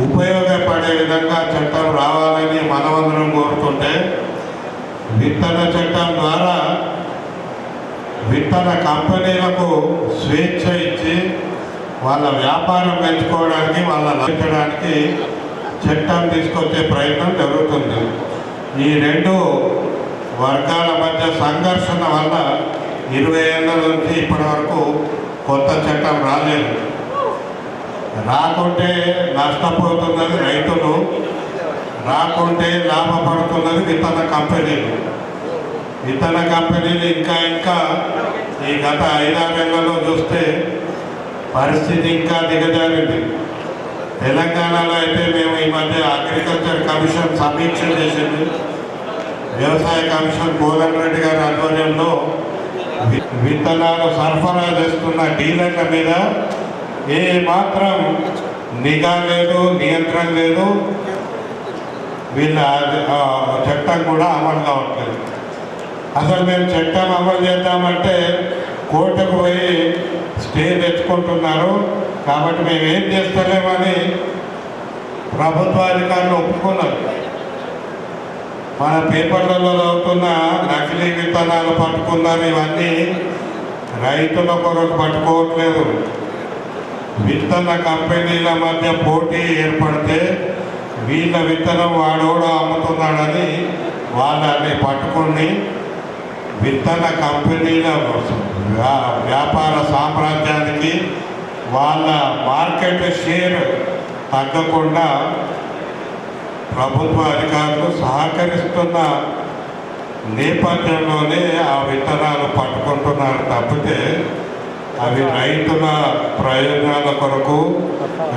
ఉపయోగపడే విధంగా చట్టం రావాలని మనమందరం కోరుతుంటే, విత్తన చట్టం ద్వారా విత్తన కంపెనీలకు స్వేచ్ఛ ఇచ్చి వాళ్ళ వ్యాపారం పెంచుకోవడానికి, వాళ్ళ లభించడానికి చట్టం తీసుకొచ్చే ప్రయత్నం జరుగుతుంది. ఈ రెండు వర్గాల మధ్య సంఘర్షణ వల్ల 20 ఏళ్ళ నుంచి ఇప్పటి వరకు కొత్త చట్టం రాలేదు. రాకుంటే నష్టపోతున్నది రైతులు, రాకుంటే లాభపడుతున్నది విత్తన కంపెనీలు. విత్తన కంపెనీలు ఇంకా ఈ గత 5-6 ఏళ్లలో చూస్తే పరిస్థితి ఇంకా దిగజారింది. తెలంగాణలో అయితే మేము ఈ మధ్య అగ్రికల్చర్ కమిషన్ సమీక్ష చేసింది. వ్యవసాయ కమిషన్ కోదండ రెడ్డి గారి ఆధ్వర్యంలో విత్తనాలు సరఫరా చేస్తున్న డీలర్ల మీద ఏ మాత్రం నిఘా లేదు, నియంత్రణ లేదు. వీళ్ళ చట్టం కూడా అమలు కావట్లేదు. అసలు మేము చట్టం అమలు చేద్దామంటే కోర్టుకు పోయి స్టే తెచ్చుకుంటున్నారు. కాబట్టి మేము ఏం చేస్తలేమని ప్రభుత్వాధికారులు ఒప్పుకున్నారు. మన పేపర్లలో చదువుతున్న నకిలీ విత్తనాలు పట్టుకున్నారు. ఇవన్నీ రైతుల కొరకు పట్టుకోవట్లేదు. విత్తన కంపెనీల మధ్య పోటీ ఏర్పడితే వీళ్ళ విత్తనం వాడోడు అమ్ముతున్నాడని వాళ్ళని పట్టుకొని విత్తన కంపెనీల వ్యాపార సామ్రాజ్యానికి వాళ్ళ మార్కెట్ షేర్ తగ్గకుండా ప్రభుత్వ అధికారులు సహకరిస్తున్న నేపథ్యంలోనే ఆ విత్తనాలు పట్టుకుంటున్నారు తప్పితే అవి రైతుల ప్రయోజనాల కొరకు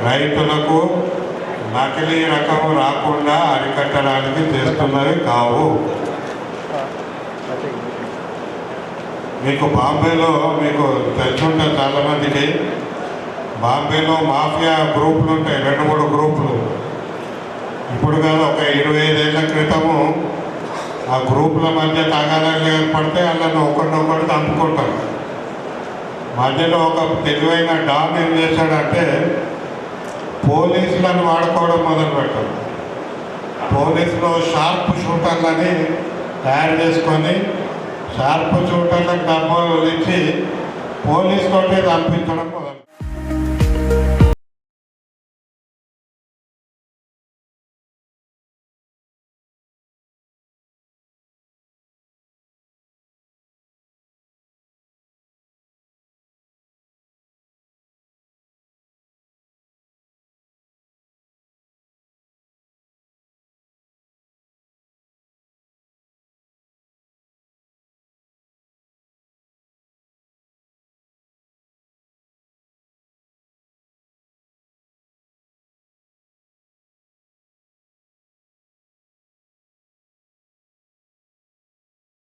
రైతులకు నకిలీ రకం రాకుండా అరికట్టడానికి చేస్తున్నవి కావు. మీకు బాంబేలో మీకు తెలుసుంటే చాలామందికి బాంబేలో మాఫియా గ్రూపులు ఉంటాయి, 2-3 గ్రూపులు. ఇప్పుడు కాదు, ఒక 25 ఏళ్ల క్రితము ఆ గ్రూపుల మధ్య తగాదాలు ఏర్పడితే వాళ్ళని ఒకరినొకరు చంపుకుంటారు. మధ్యలో ఒక తెలివైన డాన్ ఏం చేశాడంటే పోలీసులను వాడుకోవడం మొదలుపెట్టారు. పోలీసులో షార్ప్ షూటర్లని తయారు చేసుకొని షార్ప్ షూటర్లకు డబ్బులు ఇచ్చి పోలీసు తోటే చంపించడం